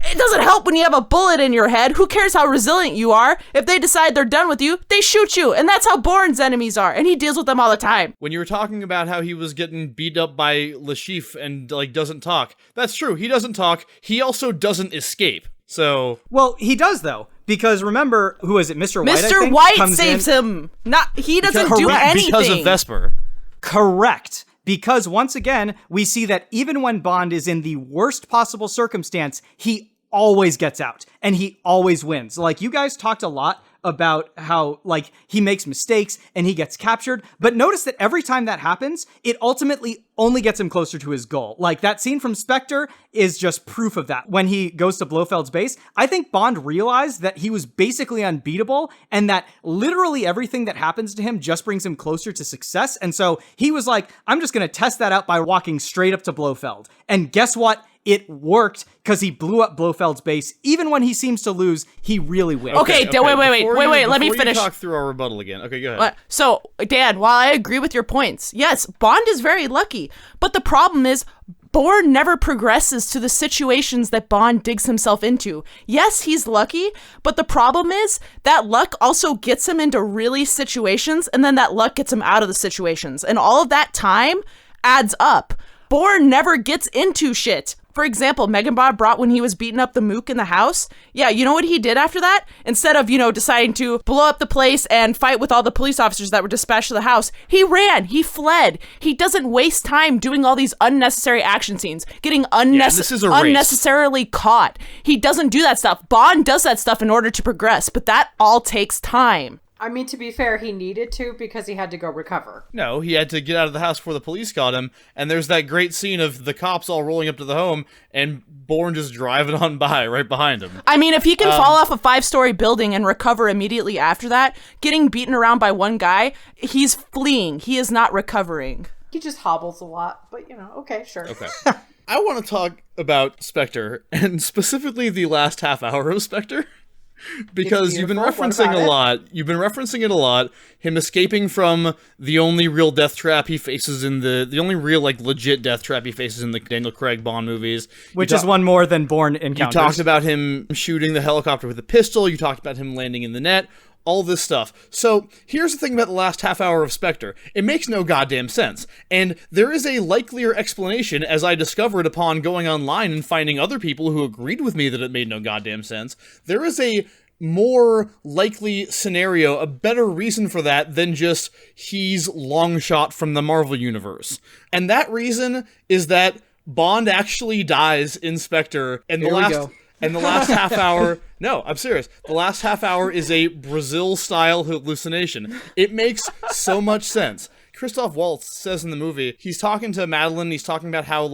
It doesn't help when you have a bullet in your head. Who cares how resilient you are? If they decide they're done with you, they shoot you. And that's how Bourne's enemies are. And he deals with them all the time. When you were talking about how he was getting beat up by Lashif and, doesn't talk, that's true. He doesn't talk. He also doesn't escape. So... Well, he does, though. Because remember, who is it? Mr. White, I Mr. think, White comes saves him. He doesn't do Correct, anything. because of Vesper. Correct. Because once again, we see that even when Bond is in the worst possible circumstance, he always gets out and he always wins. Like, you guys talked a lot about how, he makes mistakes and he gets captured, but notice that every time that happens, it ultimately only gets him closer to his goal. Like, that scene from Spectre is just proof of that. When he goes to Blofeld's base, I think Bond realized that he was basically unbeatable and that literally everything that happens to him just brings him closer to success. And so he was like, I'm just going to test that out by walking straight up to Blofeld. And guess what? It worked because he blew up Blofeld's base. Even when he seems to lose, he really wins. Okay, wait, let me finish. Before you talk through our rebuttal again. Okay, go ahead. So, Dan, while I agree with your points, yes, Bond is very lucky. But the problem is, Bourne never progresses to the situations that Bond digs himself into. Yes, he's lucky, but the problem is that luck also gets him into really situations, and then that luck gets him out of the situations. And all of that time adds up. Bourne never gets into shit. For example, Megan Bob brought when he was beating up the mook in the house. Yeah, you know what he did after that? Instead of, deciding to blow up the place and fight with all the police officers that were dispatched to the house, he ran, he fled. He doesn't waste time doing all these unnecessary action scenes, getting unnecessarily caught. He doesn't do that stuff. Bond does that stuff in order to progress, but that all takes time. I mean, to be fair, he needed to because he had to go recover. No, he had to get out of the house before the police got him, and there's that great scene of the cops all rolling up to the home, and Bourne just driving on by right behind him. I mean, if he can fall off a 5-story building and recover immediately after that, getting beaten around by one guy, he's fleeing. He is not recovering. He just hobbles a lot, but okay, sure. Okay. I want to talk about Spectre, and specifically the last half hour of Spectre. Because you've been referencing it a lot. Him escaping from the only real death trap he faces in the only real legit death trap he faces in the Daniel Craig Bond movies, which is one more than Bourne encounters. You talked about him shooting the helicopter with a pistol. You talked about him landing in the net. All this stuff. So here's the thing about the last half hour of Spectre. It makes no goddamn sense. And there is a likelier explanation, as I discovered upon going online and finding other people who agreed with me that it made no goddamn sense. There is a more likely scenario, a better reason for that than just he's long shot from the Marvel universe. And that reason is that Bond actually dies in Spectre and the last half hour... No, I'm serious. The last half hour is a Brazil-style hallucination. It makes so much sense. Christoph Waltz says in the movie, he's talking to Madeline, he's talking about how,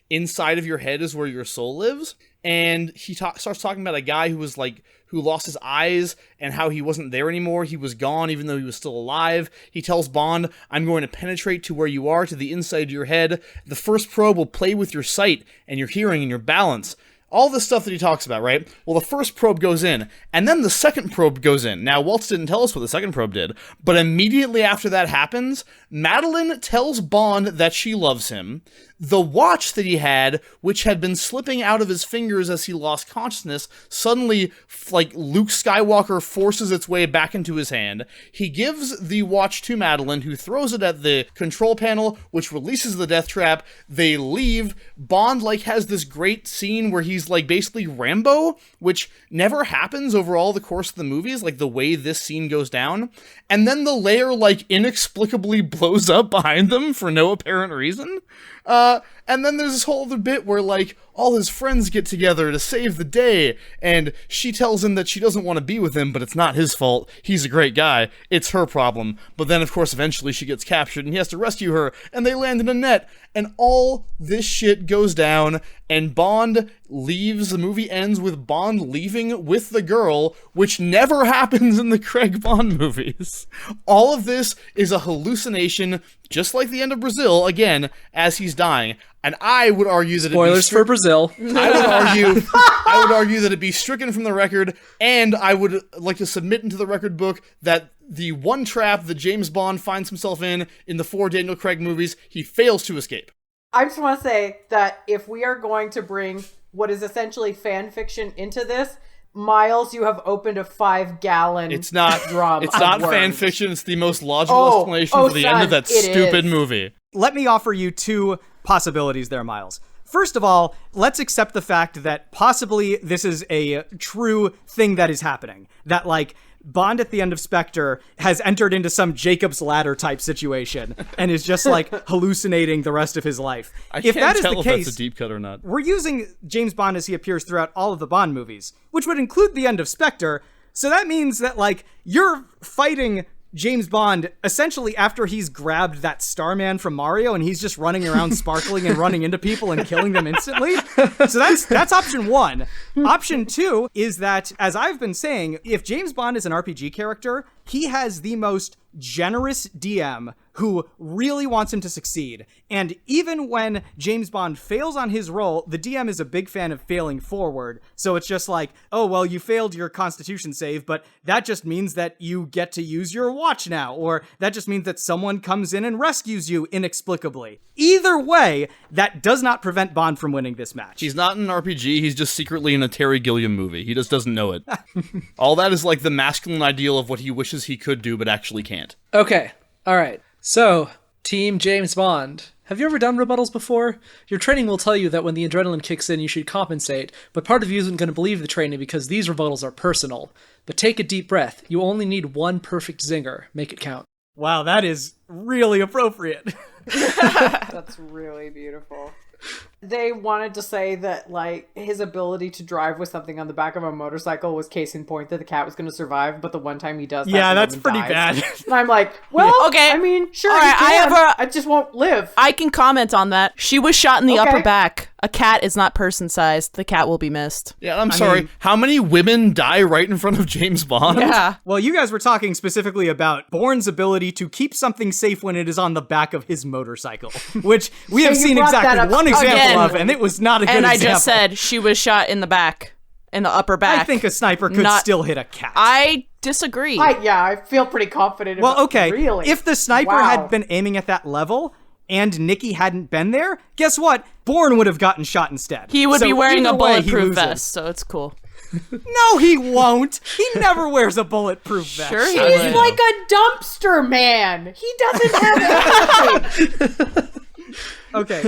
inside of your head is where your soul lives, and he starts talking about a guy who lost his eyes and how he wasn't there anymore. He was gone even though he was still alive. He tells Bond, I'm going to penetrate to where you are, to the inside of your head. The first probe will play with your sight and your hearing and your balance. All this stuff that he talks about, right? Well, the first probe goes in, and then the second probe goes in. Now, Waltz didn't tell us what the second probe did, but immediately after that happens, Madeline tells Bond that she loves him. The watch that he had, which had been slipping out of his fingers as he lost consciousness, suddenly, Luke Skywalker forces its way back into his hand. He gives the watch to Madeline, who throws it at the control panel, which releases the death trap. They leave. Bond, has this great scene where he's, basically Rambo, which never happens over all the course of the movies, the way this scene goes down. And then the layer, inexplicably blows up behind them for no apparent reason. And then there's this whole other bit where, all his friends get together to save the day, and she tells him that she doesn't want to be with him, but it's not his fault. He's a great guy. It's her problem. But then, of course, eventually she gets captured, and he has to rescue her, and they land in a net, and all this shit goes down, and Bond leaves. The movie ends with Bond leaving with the girl, which never happens in the Craig Bond movies. All of this is a hallucination, just like the end of Brazil, again, as he's dying. And I would argue that spoilers for Brazil. I would argue that it'd be stricken from the record, and I would like to submit into the record book that the one trap that James Bond finds himself in the 4 Daniel Craig movies, he fails to escape. I just want to say that if we are going to bring what is essentially fan fiction into this, Miles, you have opened a 5-gallon drum. It's not fan fiction. It's the most logical explanation for the end of that stupid movie. Let me offer you 2 possibilities there, Miles. First of all, let's accept the fact that possibly this is a true thing that is happening. That, Bond at the end of Spectre has entered into some Jacob's Ladder type situation and is just hallucinating the rest of his life. If that's a deep cut or not. We're using James Bond as he appears throughout all of the Bond movies, which would include the end of Spectre. So that means that you're fighting James Bond essentially after he's grabbed that Starman from Mario and he's just running around sparkling and running into people and killing them instantly. So that's option 1. Option 2 is that, as I've been saying, if James Bond is an RPG character, he has the most generous DM who really wants him to succeed. And even when James Bond fails on his role, the DM is a big fan of failing forward. So it's just oh, well, you failed your Constitution save, but that just means that you get to use your watch now, or that just means that someone comes in and rescues you inexplicably. Either way, that does not prevent Bond from winning this match. He's not in an RPG, he's just secretly in a Terry Gilliam movie. He just doesn't know it. All that is the masculine ideal of what he wishes he could do, but actually can't. Okay, all right. So, Team James Bond, Have you ever done rebuttals before? Your training will tell you that when the adrenaline kicks in, you should compensate, but part of you isn't going to believe the training because these rebuttals are personal. But take a deep breath. You only need one perfect zinger. Make it count. Wow, that is really appropriate. That's really beautiful. They wanted to say that, like, his ability to drive with something on the back of a motorcycle was case in point that the cat was going to survive, but the one time he does that, Yeah, the that's woman pretty dies. bad. And I'm like, well, Okay. I mean, sure, All right, he can. I I just won't live. I can comment on that. She was shot in the Okay. upper back. A cat is not person-sized. The cat will be missed. Yeah, I'm sorry. mean- How many women die right in front of James Bond? Yeah. Well, you guys were talking specifically about Bourne's ability to keep something safe when it is on the back of his motorcycle, which we have you seen brought that exactly up one example again. of, and it was not a good And I example. just said she was shot in the back. In the upper back. I think a sniper could Not- still hit a cat. I disagree. I feel pretty confident Well, about okay, really. if the sniper Wow. had been aiming at that level and Nikki hadn't been there, guess what? Bourne would have gotten shot instead. He would So be wearing a either way, he bulletproof loses. vest, so it's cool. No, he won't. He never wears a bulletproof vest. Sure he He's would. like a dumpster man. He doesn't have anything. Okay,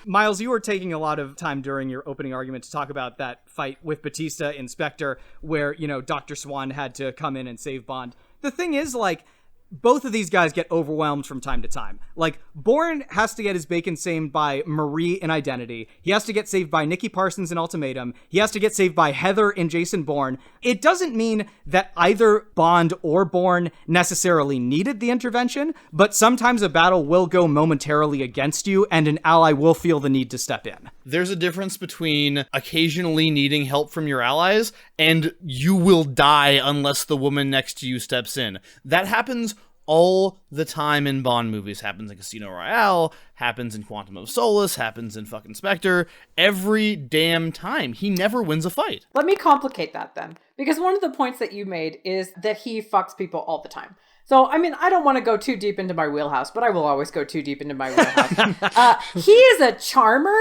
Miles, you were taking a lot of time during your opening argument to talk about that fight with Batista in Spectre where, Dr. Swan had to come in and save Bond. The thing is, like, both of these guys get overwhelmed from time to time. Like, Bourne has to get his bacon saved by Marie in Identity. He has to get saved by Nikki Parsons in Ultimatum. He has to get saved by Heather in Jason Bourne. It doesn't mean that either Bond or Bourne necessarily needed the intervention, but sometimes a battle will go momentarily against you, and an ally will feel the need to step in. There's a difference between occasionally needing help from your allies and you will die unless the woman next to you steps in. That happens all the time in Bond movies. Happens in Casino Royale, happens in Quantum of Solace, happens in fucking Spectre. Every damn time. He never wins a fight. Let me complicate that then. Because one of the points that you made is that he fucks people all the time. So, I mean, I don't want to go too deep into my wheelhouse, but I will always go too deep into my wheelhouse. He is a charmer,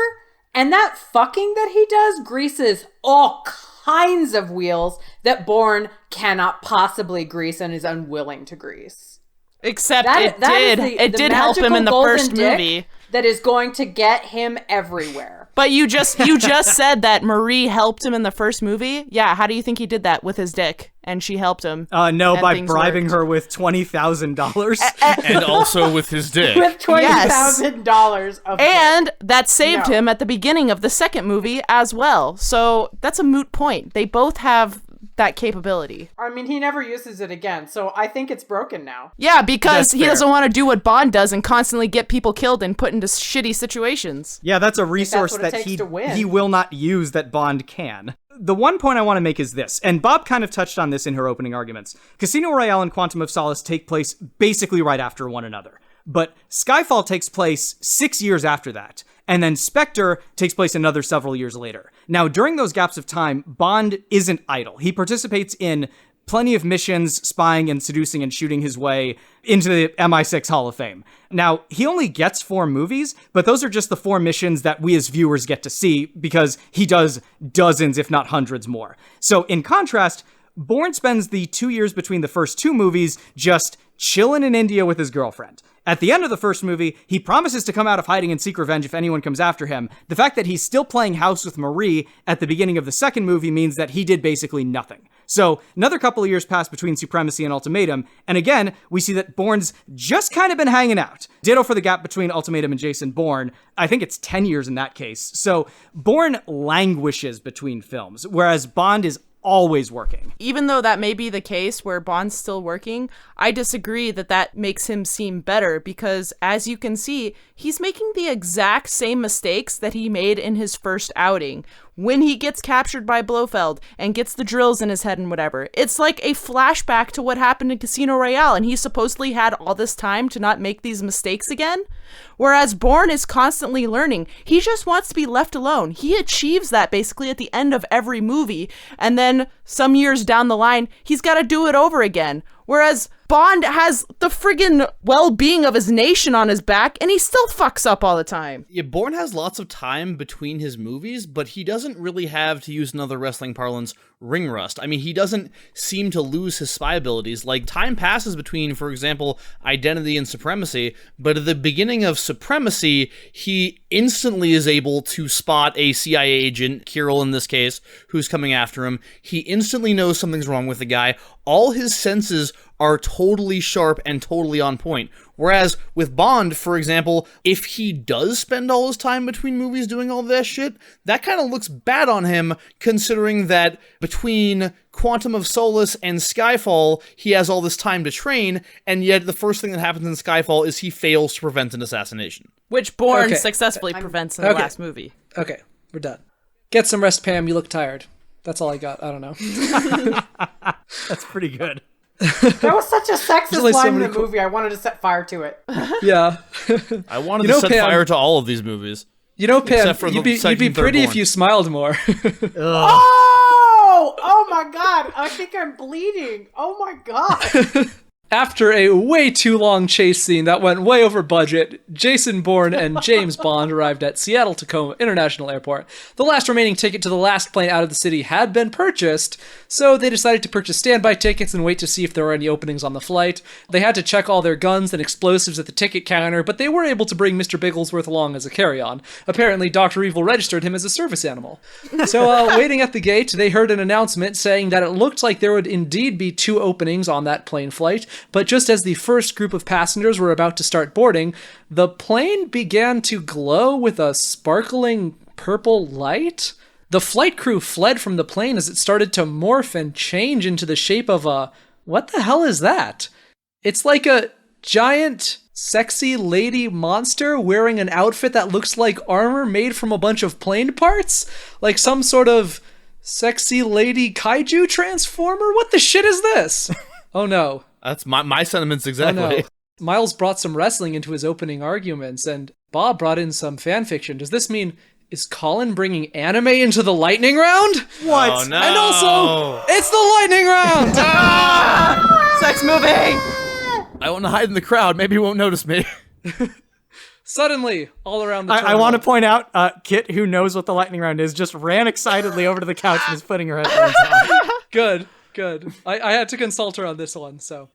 and that fucking that he does greases all kinds of wheels that Bourne cannot possibly grease and is unwilling to grease. Except That it is did help him in the magical first golden dick movie. that is going to get him everywhere. But you just said that Marie helped him in the first movie. Yeah, how do you think he did that with his dick? And she helped him. No, and by things bribing worked. her with $20,000. And also with his dick. With $20,000 of And that saved No. him at the beginning of the second movie as well. So that's a moot point. They both have that capability. I mean, he never uses it again, so I think it's broken now. Yeah, because That's he fair. doesn't want to do what Bond does and constantly get people killed and put into shitty situations. Yeah, that's a resource what it that takes to win. he will not use that Bond can. The one point I want to make is this, and Bob kind of touched on this in her opening arguments. Casino Royale and Quantum of Solace take place basically right after one another. But Skyfall takes place 6 years after that, and then Spectre takes place another several years later. Now, during those gaps of time, Bond isn't idle. He participates in plenty of missions, spying and seducing and shooting his way into the MI6 Hall of Fame. Now, he only gets 4 movies, but those are just the 4 missions that we as viewers get to see because he does dozens, if not hundreds more. So in contrast, Bourne spends the 2 years between the first 2 movies just chilling in India with his girlfriend. At the end of the first movie, he promises to come out of hiding and seek revenge if anyone comes after him. The fact that he's still playing house with Marie at the beginning of the second movie means that he did basically nothing. So, another couple of years pass between Supremacy and Ultimatum, and again, we see that Bourne's just kind of been hanging out. Ditto for the gap between Ultimatum and Jason Bourne. I think it's 10 years in that case. So, Bourne languishes between films, whereas Bond is always working. Even though that may be the case where Bond's still working, I disagree that that makes him seem better because, as you can see, he's making the exact same mistakes that he made in his first outing. When he gets captured by Blofeld and gets the drills in his head and whatever, it's like a flashback to what happened in Casino Royale, and he supposedly had all this time to not make these mistakes again. Whereas Bourne is constantly learning. He just wants to be left alone. He achieves that basically at the end of every movie, and then some years down the line, he's got to do it over again. Whereas Bond has the friggin' well-being of his nation on his back, and he still fucks up all the time. Yeah, Bourne has lots of time between his movies, but he doesn't really have, to use another wrestling parlance, ring rust. I mean, he doesn't seem to lose his spy abilities. Like, time passes between, for example, identity and supremacy, but at the beginning of supremacy, he instantly is able to spot a CIA agent, Kirill in this case, who's coming after him. He instantly knows something's wrong with the guy. All his senses are totally sharp and totally on point. Whereas with Bond, for example, if he does spend all his time between movies doing all that shit, that kind of looks bad on him, considering that between Quantum of Solace and Skyfall, he has all this time to train, and yet the first thing that happens in Skyfall is he fails to prevent an assassination. Which Bourne successfully prevents in the last movie. Okay, we're done. Get some rest, Pam. You look tired. That's all I got. I don't know. That's pretty good. That was such a sexist like line in the movie. I wanted to set fire to it. Yeah. I wanted to set fire to all of these movies. You know, Pam, Except for you'd the be second, third pretty Bourne. if you smiled more. Oh my god. I think I'm bleeding. Oh my god. After a way too long chase scene that went way over budget, Jason Bourne and James Bond arrived at Seattle-Tacoma International Airport. The last remaining ticket to the last plane out of the city had been purchased, so they decided to purchase standby tickets and wait to see if there were any openings on the flight. They had to check all their guns and explosives at the ticket counter, but they were able to bring Mr. Bigglesworth along as a carry-on. Apparently, Dr. Evil registered him as a service animal. So, waiting at the gate, they heard an announcement saying that it looked like there would indeed be 2 openings on that plane flight, but just as the first group of passengers were about to start boarding, the plane began to glow with a sparkling purple light. The flight crew fled from the plane as it started to morph and change into the shape of a... What the hell is that? It's like a giant, sexy lady monster wearing an outfit that looks like armor made from a bunch of plane parts? Like some sort of sexy lady kaiju transformer? What the shit is this? Oh no. That's my sentiments exactly. Oh, no. Miles brought some wrestling into his opening arguments, and Bob brought in some fan fiction. Does this mean, is Colin bringing anime into the lightning round? What? Oh, no. And also, it's the lightning round! Sex movie! I want to hide in the crowd. Maybe he won't notice me. Suddenly, all around the I want to point out, Kit, who knows what the lightning round is, just ran excitedly over to the couch and is putting her headphones on. Good. I had to consult her on this one, so.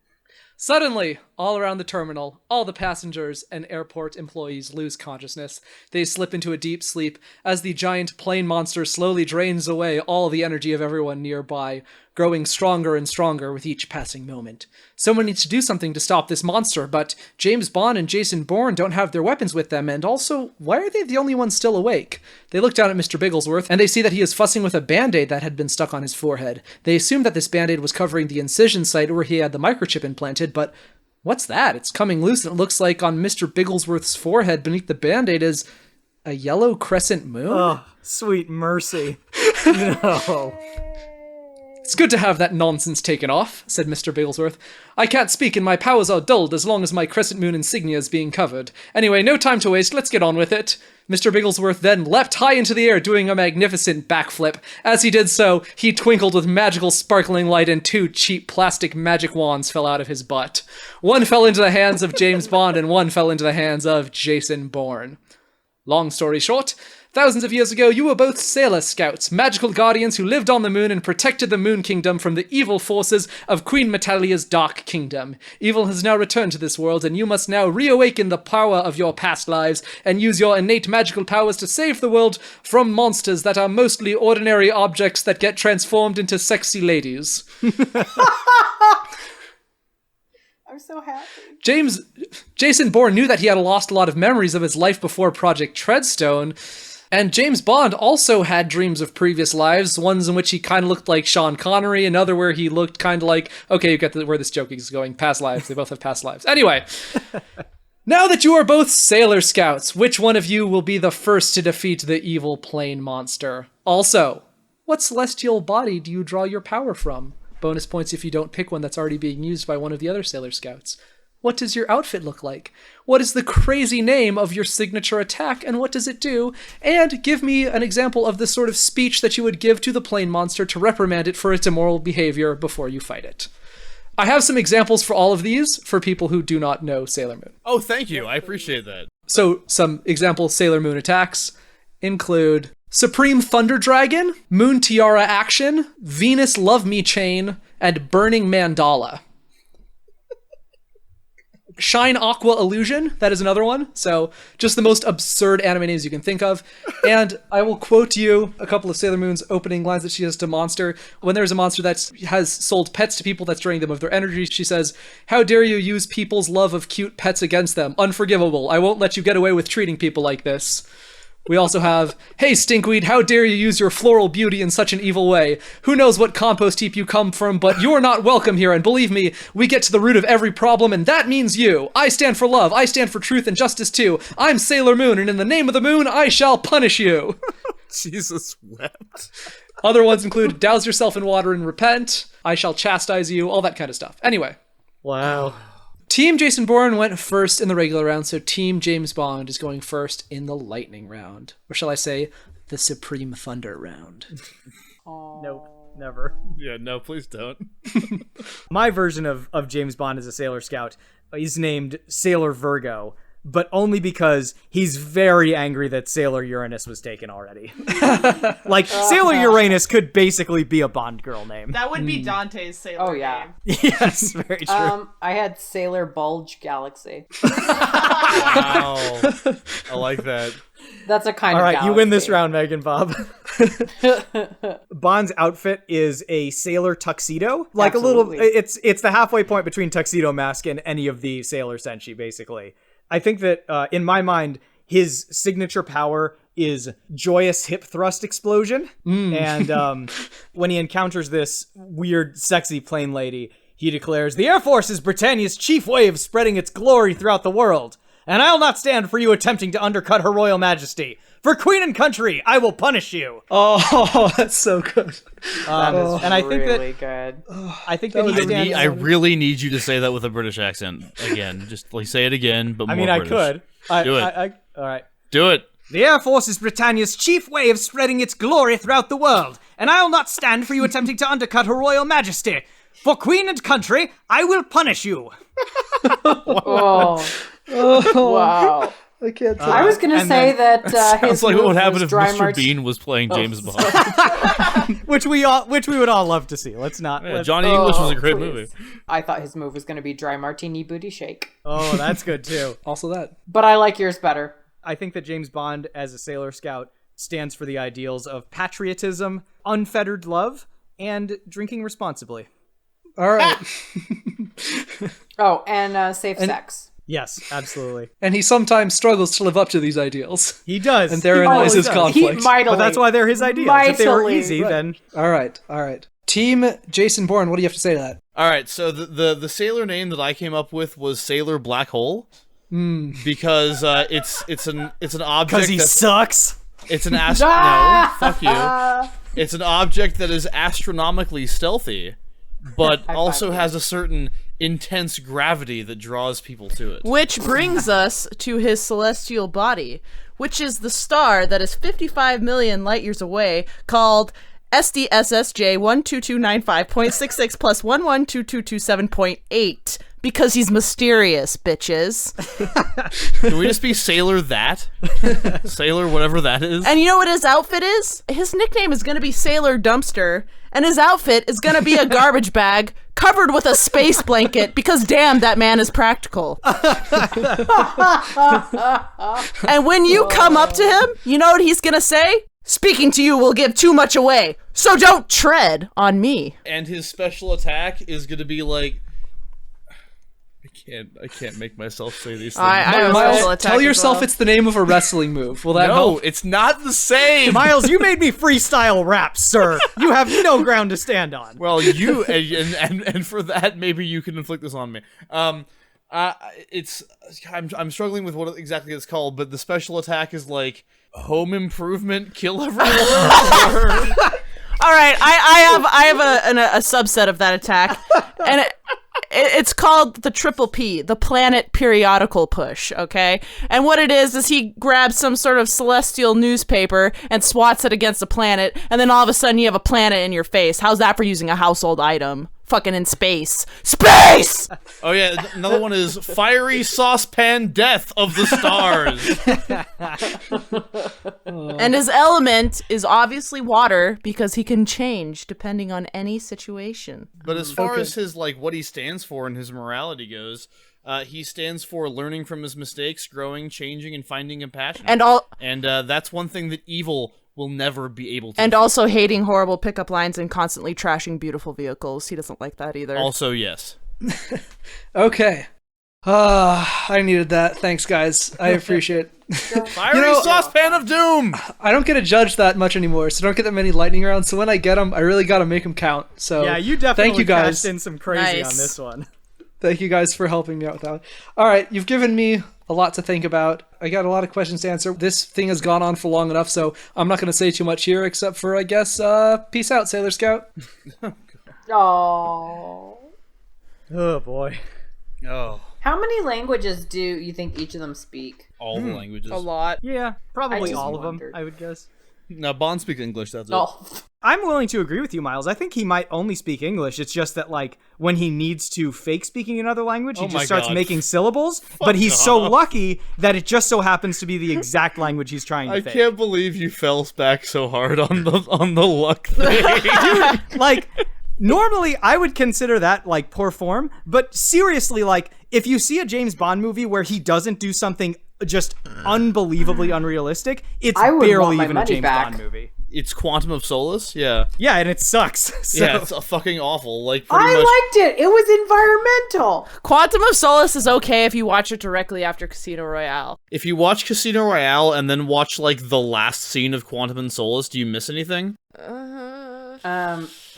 Suddenly, all around the terminal, all the passengers and airport employees lose consciousness. They slip into a deep sleep as the giant plane monster slowly drains away all the energy of everyone nearby, growing stronger and stronger with each passing moment. Someone needs to do something to stop this monster, but James Bond and Jason Bourne don't have their weapons with them, and also, why are they the only ones still awake? They look down at Mr. Bigglesworth, and they see that he is fussing with a band-aid that had been stuck on his forehead. They assume that this band-aid was covering the incision site where he had the microchip implanted, but what's that? It's coming loose, and it looks like on Mr. Bigglesworth's forehead beneath the band-aid is a yellow crescent moon? Oh, sweet mercy. No. It's good to have that nonsense taken off, said Mr. Bigglesworth. I can't speak and my powers are dulled as long as my crescent moon insignia is being covered. Anyway, no time to waste, let's get on with it. Mr. Bigglesworth then leapt high into the air doing a magnificent backflip. As he did so, he twinkled with magical sparkling light and 2 cheap plastic magic wands fell out of his butt. One fell into the hands of James Bond and one fell into the hands of Jason Bourne. Long story short, thousands of years ago, you were both sailor scouts, magical guardians who lived on the moon and protected the Moon Kingdom from the evil forces of Queen Metalia's Dark Kingdom. Evil has now returned to this world, and you must now reawaken the power of your past lives and use your innate magical powers to save the world from monsters that are mostly ordinary objects that get transformed into sexy ladies. I'm so happy. Jason Bourne knew that he had lost a lot of memories of his life before Project Treadstone, and James Bond also had dreams of previous lives, ones in which he kind of looked like Sean Connery, another where he looked kind of like, okay, you get where this joke is going, past lives, they both have past lives. Anyway, now that you are both sailor scouts, which one of you will be the first to defeat the evil plane monster? Also, what celestial body do you draw your power from? Bonus points if you don't pick one that's already being used by one of the other Sailor Scouts. What does your outfit look like? What is the crazy name of your signature attack, and what does it do? And give me an example of the sort of speech that you would give to the plane monster to reprimand it for its immoral behavior before you fight it. I have some examples for all of these for people who do not know Sailor Moon. Oh, thank you. I appreciate that. So some example Sailor Moon attacks include Supreme Thunder Dragon, Moon Tiara Action, Venus Love Me Chain, and Burning Mandala. Shine Aqua Illusion, that is another one. So just the most absurd anime names you can think of. And I will quote you a couple of Sailor Moon's opening lines that she has to Monster. When there's a monster that has sold pets to people that's draining them of their energy, she says, "How dare you use people's love of cute pets against them? Unforgivable. I won't let you get away with treating people like this." We also have, "Hey Stinkweed, how dare you use your floral beauty in such an evil way? Who knows what compost heap you come from, but you're not welcome here, and believe me, we get to the root of every problem, and that means you. I stand for love, I stand for truth and justice too. I'm Sailor Moon, and in the name of the moon, I shall punish you." Jesus wept. Other ones include, "Douse yourself in water and repent, I shall chastise you," all that kind of stuff. Anyway. Wow. Team Jason Bourne went first in the regular round, so Team James Bond is going first in the lightning round. Or shall I say, the Supreme Thunder round. Nope, never. Yeah, no, please don't. My version of James Bond as a Sailor Scout is named Sailor Virgo, but only because he's very angry that Sailor Uranus was taken already. Like, Sailor Uranus could basically be a Bond girl name. That would be Dante's sailor name. Yes, very true. I had Sailor Bulge Galaxy. Wow. I like that. That's a kind All of right, galaxy. you win this round, Megan Bob. Bond's outfit is a sailor tuxedo. Like Absolutely. a little, it's the halfway point between tuxedo mask and any of the Sailor Senshi, basically. I think that, in my mind, his signature power is joyous hip thrust explosion. And when he encounters this weird, sexy plane lady, he declares, "The Air Force is Britannia's chief way of spreading its glory throughout the world. And I'll not stand for you attempting to undercut Her Royal Majesty. For Queen and Country, I will punish you." Oh, that's so good. And I think really that good. I think that he stands. I really need you to say that with a British accent again. Just like say it again, but more I mean, I British. could. Do it. All right. Do it. "The Air Force is Britannia's chief way of spreading its glory throughout the world, and I'll not stand for you attempting to undercut Her Royal Majesty. For Queen and Country, I will punish you." Oh. Wow. I can't tell. I was going to say that his It's like what move would happen was if dry Mr. Bean was playing James Bond. which we would all love to see. Let's not. Yeah, Johnny English was a great please. movie. I thought his move was going to be dry martini booty shake. Oh, that's good too. Also that. But I like yours better. I think that James Bond as a Sailor Scout stands for the ideals of patriotism, unfettered love, and drinking responsibly. All right. Oh, and safe sex. Yes, absolutely. And he sometimes struggles to live up to these ideals. He does. And therein lies his does. conflict. But that's why they're his ideals. If they were Mightily. easy, then All right. Team Jason Bourne, what do you have to say to that? All right, so the sailor name that I came up with was Sailor Black Hole, because it's an object. because he sucks. It's an no, fuck you. It's an object that is astronomically stealthy, but also has a certain intense gravity that draws people to it. Which brings us to his celestial body, which is the star that is 55 million light years away, called SDSSJ 12295.66 plus 112227.8, because he's mysterious, bitches. Can we just be Sailor that? Sailor whatever that is? And you know what his outfit is? His nickname is going to be Sailor Dumpster, and his outfit is going to be a garbage bag covered with a space blanket, because damn, that man is practical. And when you come up to him, you know what he's going to say? "Speaking to you will give too much away, so don't tread on me." And his special attack is gonna be like, I can't make myself say these things. I have a special Miles, attack tell as yourself well. it's the name of a wrestling move. Will that No, help? it's not the same. Miles, you made me freestyle rap, sir. You have no ground to stand on. Well, you and for that, maybe you can inflict this on me. I'm struggling with what exactly it's called, but the special attack is like home improvement, kill everyone. All right, I have a subset of that attack, and it's called the Triple P, the Planet Periodical Push, okay? And what it is he grabs some sort of celestial newspaper and swats it against a planet, and then all of a sudden you have a planet in your face. How's that for using a household item? fucking in space. Space! Oh yeah, another one is fiery saucepan death of the stars. And his element is obviously water because he can change depending on any situation. But as far as his, like, what he stands for and his morality goes, he stands for learning from his mistakes, growing, changing, and finding compassion. And that's one thing that evil will never be able to And do. also hating horrible pickup lines and constantly trashing beautiful vehicles. He doesn't like that either. Also, yes. Okay. I needed that. Thanks, guys. I appreciate it. Fiery saucepan of doom! I don't get to judge that much anymore, so don't get that many lightning rounds. So when I get them, I really got to make them count. So Yeah, you definitely thank you guys. cashed in some crazy Nice. on this one. Thank you guys for helping me out with that. All right, you've given me a lot to think about. I got a lot of questions to answer. This thing has gone on for long enough, so I'm not going to say too much here, except for, I guess, peace out, Sailor Scout. Oh. Oh boy. Oh, How many languages do you think each of them speak? all the languages. A lot. Yeah, I probably just all of them, wondered. I would guess. No, Bond speaks English, that's it. Oh. I'm willing to agree with you, Miles. I think he might only speak English. It's just that, like, when he needs to fake speaking another language, he Oh just my starts God. making syllables. But he's so lucky that it just so happens to be the exact language he's trying to I fake. can't believe you fell back so hard on the luck thing. Like, normally I would consider that, like, poor form. But seriously, like, if you see a James Bond movie where he doesn't do something just unbelievably unrealistic, it's I would want barely my even a money James back. Bond movie. It's Quantum of Solace, yeah. Yeah, and it sucks. So. Yeah, it's fucking awful. Like, pretty I much. liked it. It was environmental. Quantum of Solace is okay if you watch it directly after Casino Royale. If you watch Casino Royale and then watch, like, the last scene of Quantum and Solace, do you miss anything? A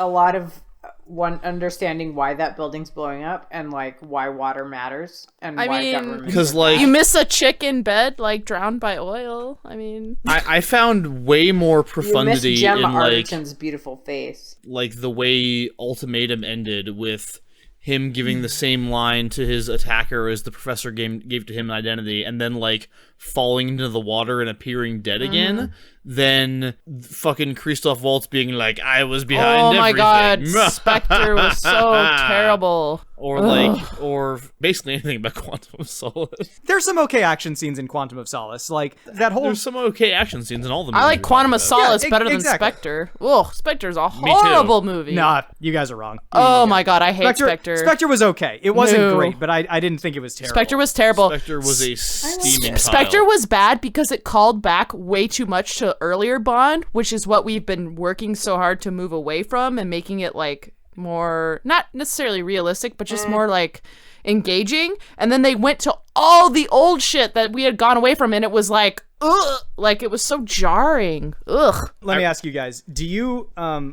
lot of one understanding why that building's blowing up and like why water matters and I why mean, government. Because, like, You miss a chick in bed, like, drowned by oil. I mean... I found way more you miss profundity Gemma in, like, Arterton's beautiful face. the way Ultimatum ended with him giving the same line to his attacker as the professor gave to him an identity, and then, like, falling into the water and appearing dead again, then fucking Christoph Waltz being like, I was behind Oh my god, everything. Spectre was so terrible. Or, like, or basically anything about Quantum of Solace. There's some okay action scenes in Quantum of Solace. Like, that whole... There's some okay action scenes in all the movies. I like we're Quantum of talking about. Solace Yeah, better than exactly. Spectre. Ugh, Spectre's a too. horrible movie. Nah, you guys are wrong. Oh my god, I hate Spectre. Spectre was okay. It wasn't No. great, but I didn't think it was terrible. Spectre was terrible. Spectre was a steaming Spectre pile. was bad because it called back way too much to earlier Bond, which is what we've been working so hard to move away from and making it like more, not necessarily realistic, but just more like engaging. And then they went to all the old shit that we had gone away from, and it was like, ugh, like it was so jarring. Ugh. Let me ask you guys, do you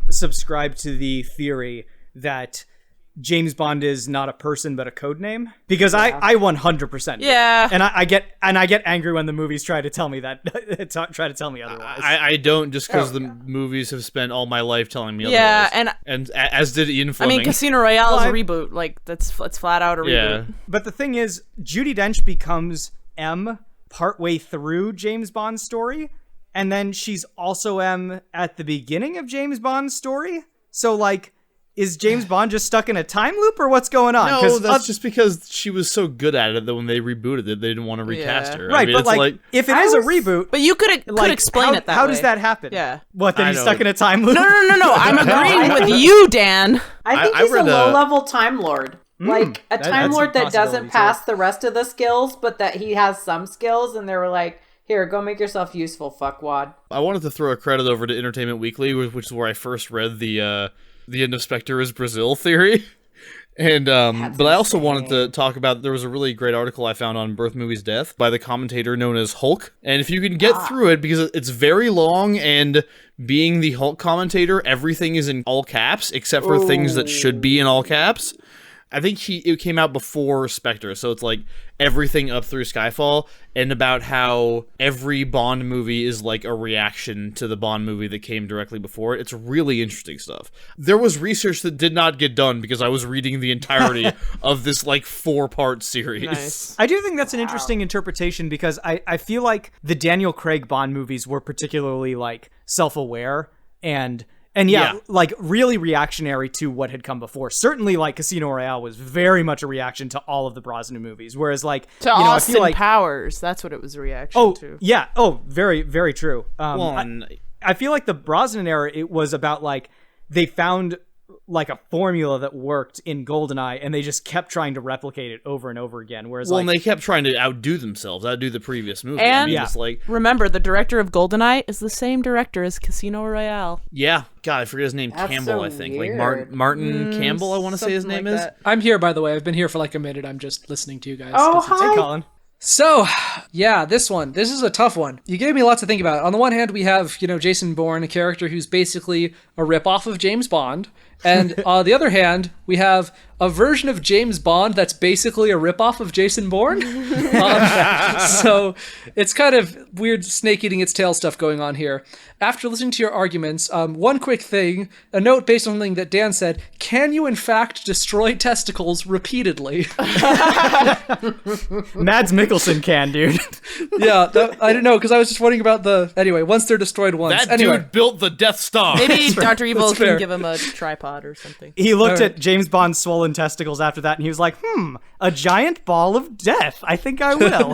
subscribe to the theory that James Bond is not a person but a code name? Because I 100% do. Yeah. And I get angry when the movies try to tell me that try to tell me otherwise. I don't, just because the movies have spent all my life telling me Yeah, otherwise. And as did Ian I Fleming. mean, Casino Royale is a Well, reboot. Like, that's flat out a reboot. Yeah. But the thing is, Judi Dench becomes M partway through James Bond's story, and then she's also M at the beginning of James Bond's story. So, like, is James Bond just stuck in a time loop, or what's going on? No, that's just because she was so good at it that when they rebooted it, they didn't want to recast Yeah. her. right. I mean, but it's like, if it is a reboot, But you could like, explain it that how way. does that happen? Yeah. What? That I he's know. stuck in a time loop? No. I'm agreeing with you, Dan. I think I he's a read a- low-level Time Lord. Like a that's Time a Lord that possibility, doesn't too. pass the rest of the skills, but that he has some skills, and they were like, here, go make yourself useful, fuckwad. I wanted to throw a credit over to Entertainment Weekly, which is where I first read the end of Spectre is Brazil theory. And but I also wanted to talk about, there was a really great article I found on Birth Movies Death by the commentator known as Hulk. And if you can get through it, because it's very long, and being the Hulk commentator, everything is in all caps except for things that should be in all caps. I think it came out before Spectre, so it's like everything up through Skyfall, and about how every Bond movie is like a reaction to the Bond movie that came directly before it. It's really interesting stuff. There was research that did not get done because I was reading the entirety of this like 4-part series. Nice. I do think that's an interesting interpretation, because I feel like the Daniel Craig Bond movies were particularly like self-aware, and And Yeah. like really reactionary to what had come before. Certainly, like Casino Royale was very much a reaction to all of the Brosnan movies. Whereas, like, To I Austin feel like, Powers. That's what it was a reaction to. yeah, very, very true. Well, and I feel like the Brosnan era, it was about like they found like a formula that worked in GoldenEye, and they just kept trying to replicate it over and over again. Whereas, and they kept trying to outdo themselves, outdo the previous movie. And- just like, Remember, the director of GoldenEye is the same director as Casino Royale. yeah, God, I forget his name. That's Campbell, so I think, weird. like Martin Campbell. I want to say his something name like is. that. I'm here, by the way. I've been here for like a minute. I'm just listening to you guys. Oh, 'cause it's- hi. Hey, Colin. So, yeah, this is a tough one. You gave me lots to think about. On the one hand, we have, Jason Bourne, a character who's basically a ripoff of James Bond. And on the other hand, we have a version of James Bond that's basically a ripoff of Jason Bourne. So it's kind of weird snake eating its tail stuff going on here. After listening to your arguments, one quick thing, a note based on something that Dan said, can you in fact destroy testicles repeatedly? Mads Mikkelsen can, dude. Yeah, I don't know, because I was just wondering about anyway, once they're destroyed once. That Anyway, dude built the Death Star. Maybe Dr. Evil That's can fair. give him a tripod or something. He looked All right. at James Bond's swollen testicles after that, and he was like, a giant ball of death. I think I will.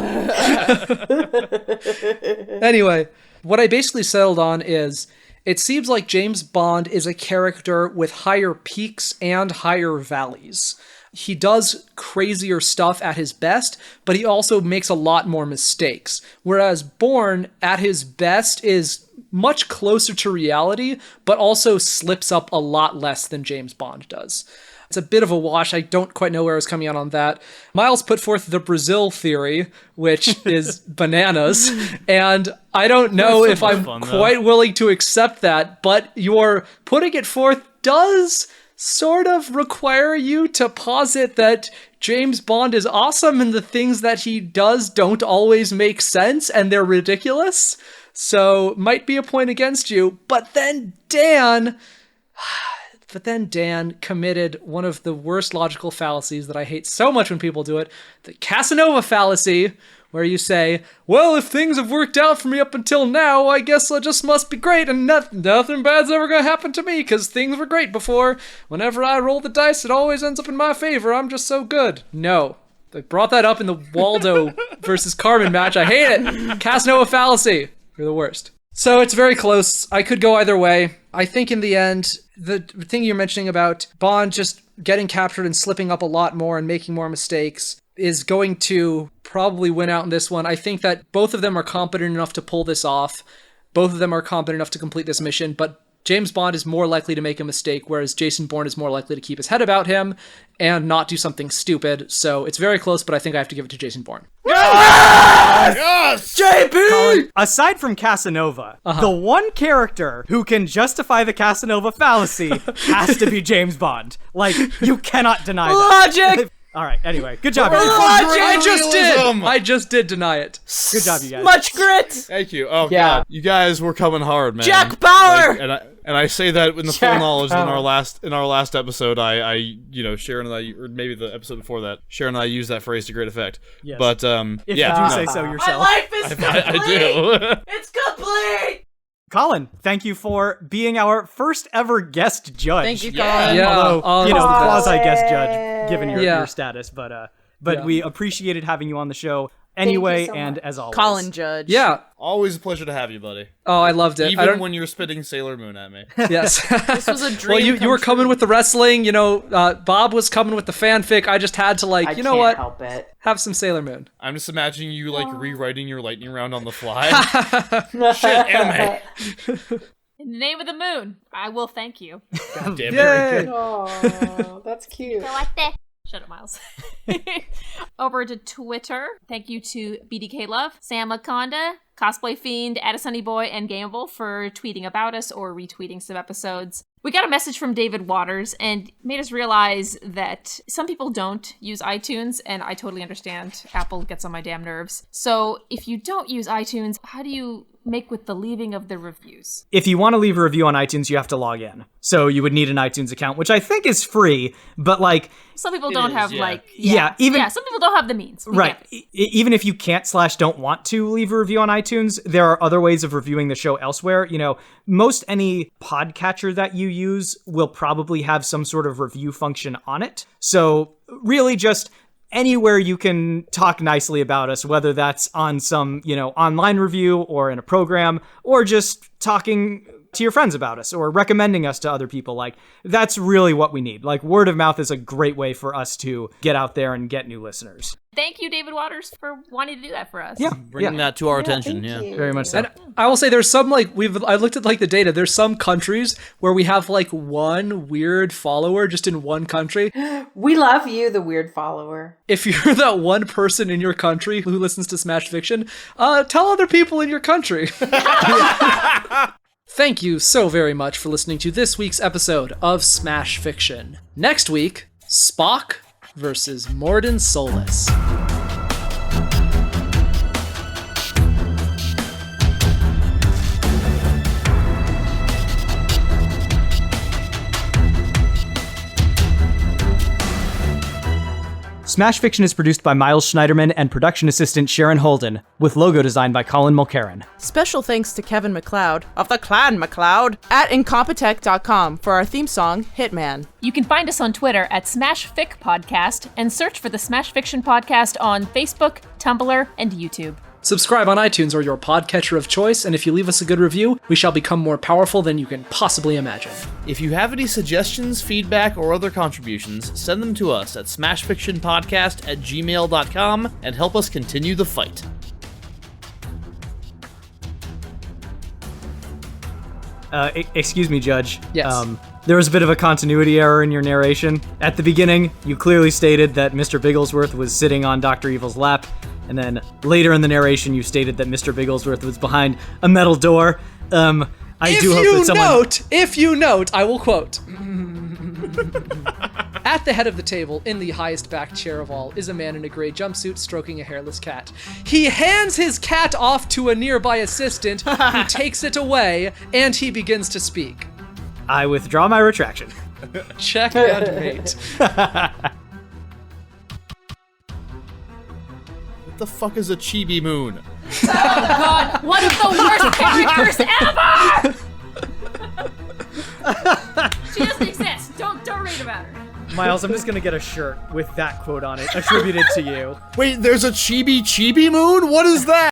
Anyway, what I basically settled on is it seems like James Bond is a character with higher peaks and higher valleys. He does crazier stuff at his best, but he also makes a lot more mistakes. Whereas Bourne, at his best, is much closer to reality, but also slips up a lot less than James Bond does. It's a bit of a wash. I don't quite know where I was coming out on that. Miles put forth the Brazil theory, which is bananas, and I don't know if I'm fun, though. quite willing to accept that, but your putting it forth does sort of require you to posit that James Bond is awesome and the things that he does don't always make sense and they're ridiculous. So might be a point against you, but then Dan committed one of the worst logical fallacies that I hate so much when people do it, the Casanova fallacy, where you say, well, if things have worked out for me up until now, I guess I just must be great, and nothing bad's ever gonna happen to me, because things were great before. Whenever I roll the dice, it always ends up in my favor. I'm just so good. No. I brought that up in the Waldo versus Carmen match. I hate it. Casanova fallacy. You're the worst. So it's very close. I could go either way. I think in the end, the thing you're mentioning about Bond just getting captured and slipping up a lot more and making more mistakes is going to probably win out in this one. I think that both of them are competent enough to pull this off. Both of them are competent enough to complete this mission, but James Bond is more likely to make a mistake, whereas Jason Bourne is more likely to keep his head about him and not do something stupid. So it's very close, but I think I have to give it to Jason Bourne. Yes! Colin, aside from Casanova, the one character who can justify the Casanova fallacy has to be James Bond. Like, you cannot deny that. Logic! All right, anyway, good job, you guys. I just did deny it. Good job, you guys. Much grit! Thank you. Oh Yeah. God, you guys were coming hard, man. Jack Bauer! Like, and I say that in the full Jack knowledge that Bauer. in our last episode, I Sharon and I, or maybe the episode before that, Sharon and I used that phrase to great effect. Yes. But If yeah, you do say so yourself. life is I do. It's complete! Colin, thank you for being our first ever guest judge. Thank you, Yeah. Colin. Yeah. Although, this is the best. quasi-guest judge, given your Yeah. status. But Yeah. we appreciated having you on the show anyway, so and much. as always. Colin Judge. Yeah. Always a pleasure to have you, buddy. Oh, I loved it. I Even don't, when you're spitting Sailor Moon at me. yes. This was a dream. Well, you come were true. coming with the wrestling, Bob was coming with the fanfic. I just had to I you know can't what? help it. Have some Sailor Moon. I'm just imagining you rewriting your lightning round on the fly. Shit, anime. In the name of the moon, I will thank you. God damn it. Yay! Oh, that's cute. Shut up, Miles. Over to Twitter. Thank you to BDK Love, Sam Akonda, Cosplay Fiend, Addisonny Boy, and Gameable for tweeting about us or retweeting some episodes. We got a message from David Waters and made us realize that some people don't use iTunes, and I totally understand. Apple gets on my damn nerves. So if you don't use iTunes, how do you make with the leaving of the reviews? If you want to leave a review on iTunes, you have to log in. So you would need an iTunes account, which I think is free, but Some people It don't is, have Yeah, even- some people don't have the means. We right. get it. Even if you can't /don't want to leave a review on iTunes, iTunes, there are other ways of reviewing the show elsewhere. Most any podcatcher that you use will probably have some sort of review function on it. So really just anywhere you can talk nicely about us, whether that's on some, online review or in a program, or just talking to your friends about us or recommending us to other people. Like, that's really what we need. Like, word of mouth is a great way for us to get out there and get new listeners. Thank you, David Waters, for wanting to do that for us. Yeah. Bringing that to our attention. thank Yeah. you. Very much so. And I will say there's some, I looked at, the data. There's some countries where we have, one weird follower just in one country. We love you, the weird follower. If you're that one person in your country who listens to Smash Fiction, tell other people in your country. Thank you so very much for listening to this week's episode of Smash Fiction. Next week, Spock versus Morden Solus. Smash Fiction is produced by Miles Schneiderman and production assistant Sharon Holden, with logo design by Colin Mulcairn. Special thanks to Kevin MacLeod of the Clan MacLeod at Incompetech.com for our theme song, Hitman. You can find us on Twitter at SmashFic Podcast and search for the Smash Fiction Podcast on Facebook, Tumblr, and YouTube. Subscribe on iTunes or your podcatcher of choice, and if you leave us a good review, we shall become more powerful than you can possibly imagine. If you have any suggestions, feedback, or other contributions, send them to us at smashfictionpodcast@gmail.com and help us continue the fight. Excuse me, Judge. Yes. There was a bit of a continuity error in your narration. At the beginning, you clearly stated that Mr. Bigglesworth was sitting on Dr. Evil's lap, and then later in the narration, you stated that Mr. Bigglesworth was behind a metal door. If you note, I will quote. At the head of the table, in the highest backed chair of all, is a man in a gray jumpsuit stroking a hairless cat. He hands his cat off to a nearby assistant, who takes it away, and he begins to speak. I withdraw my retraction. Check and mate. What the fuck is a chibi moon? God, one of the worst characters ever! She doesn't exist. Don't read about her. Miles, I'm just gonna get a shirt with that quote on it, attributed to you. Wait, there's a chibi moon? What is that?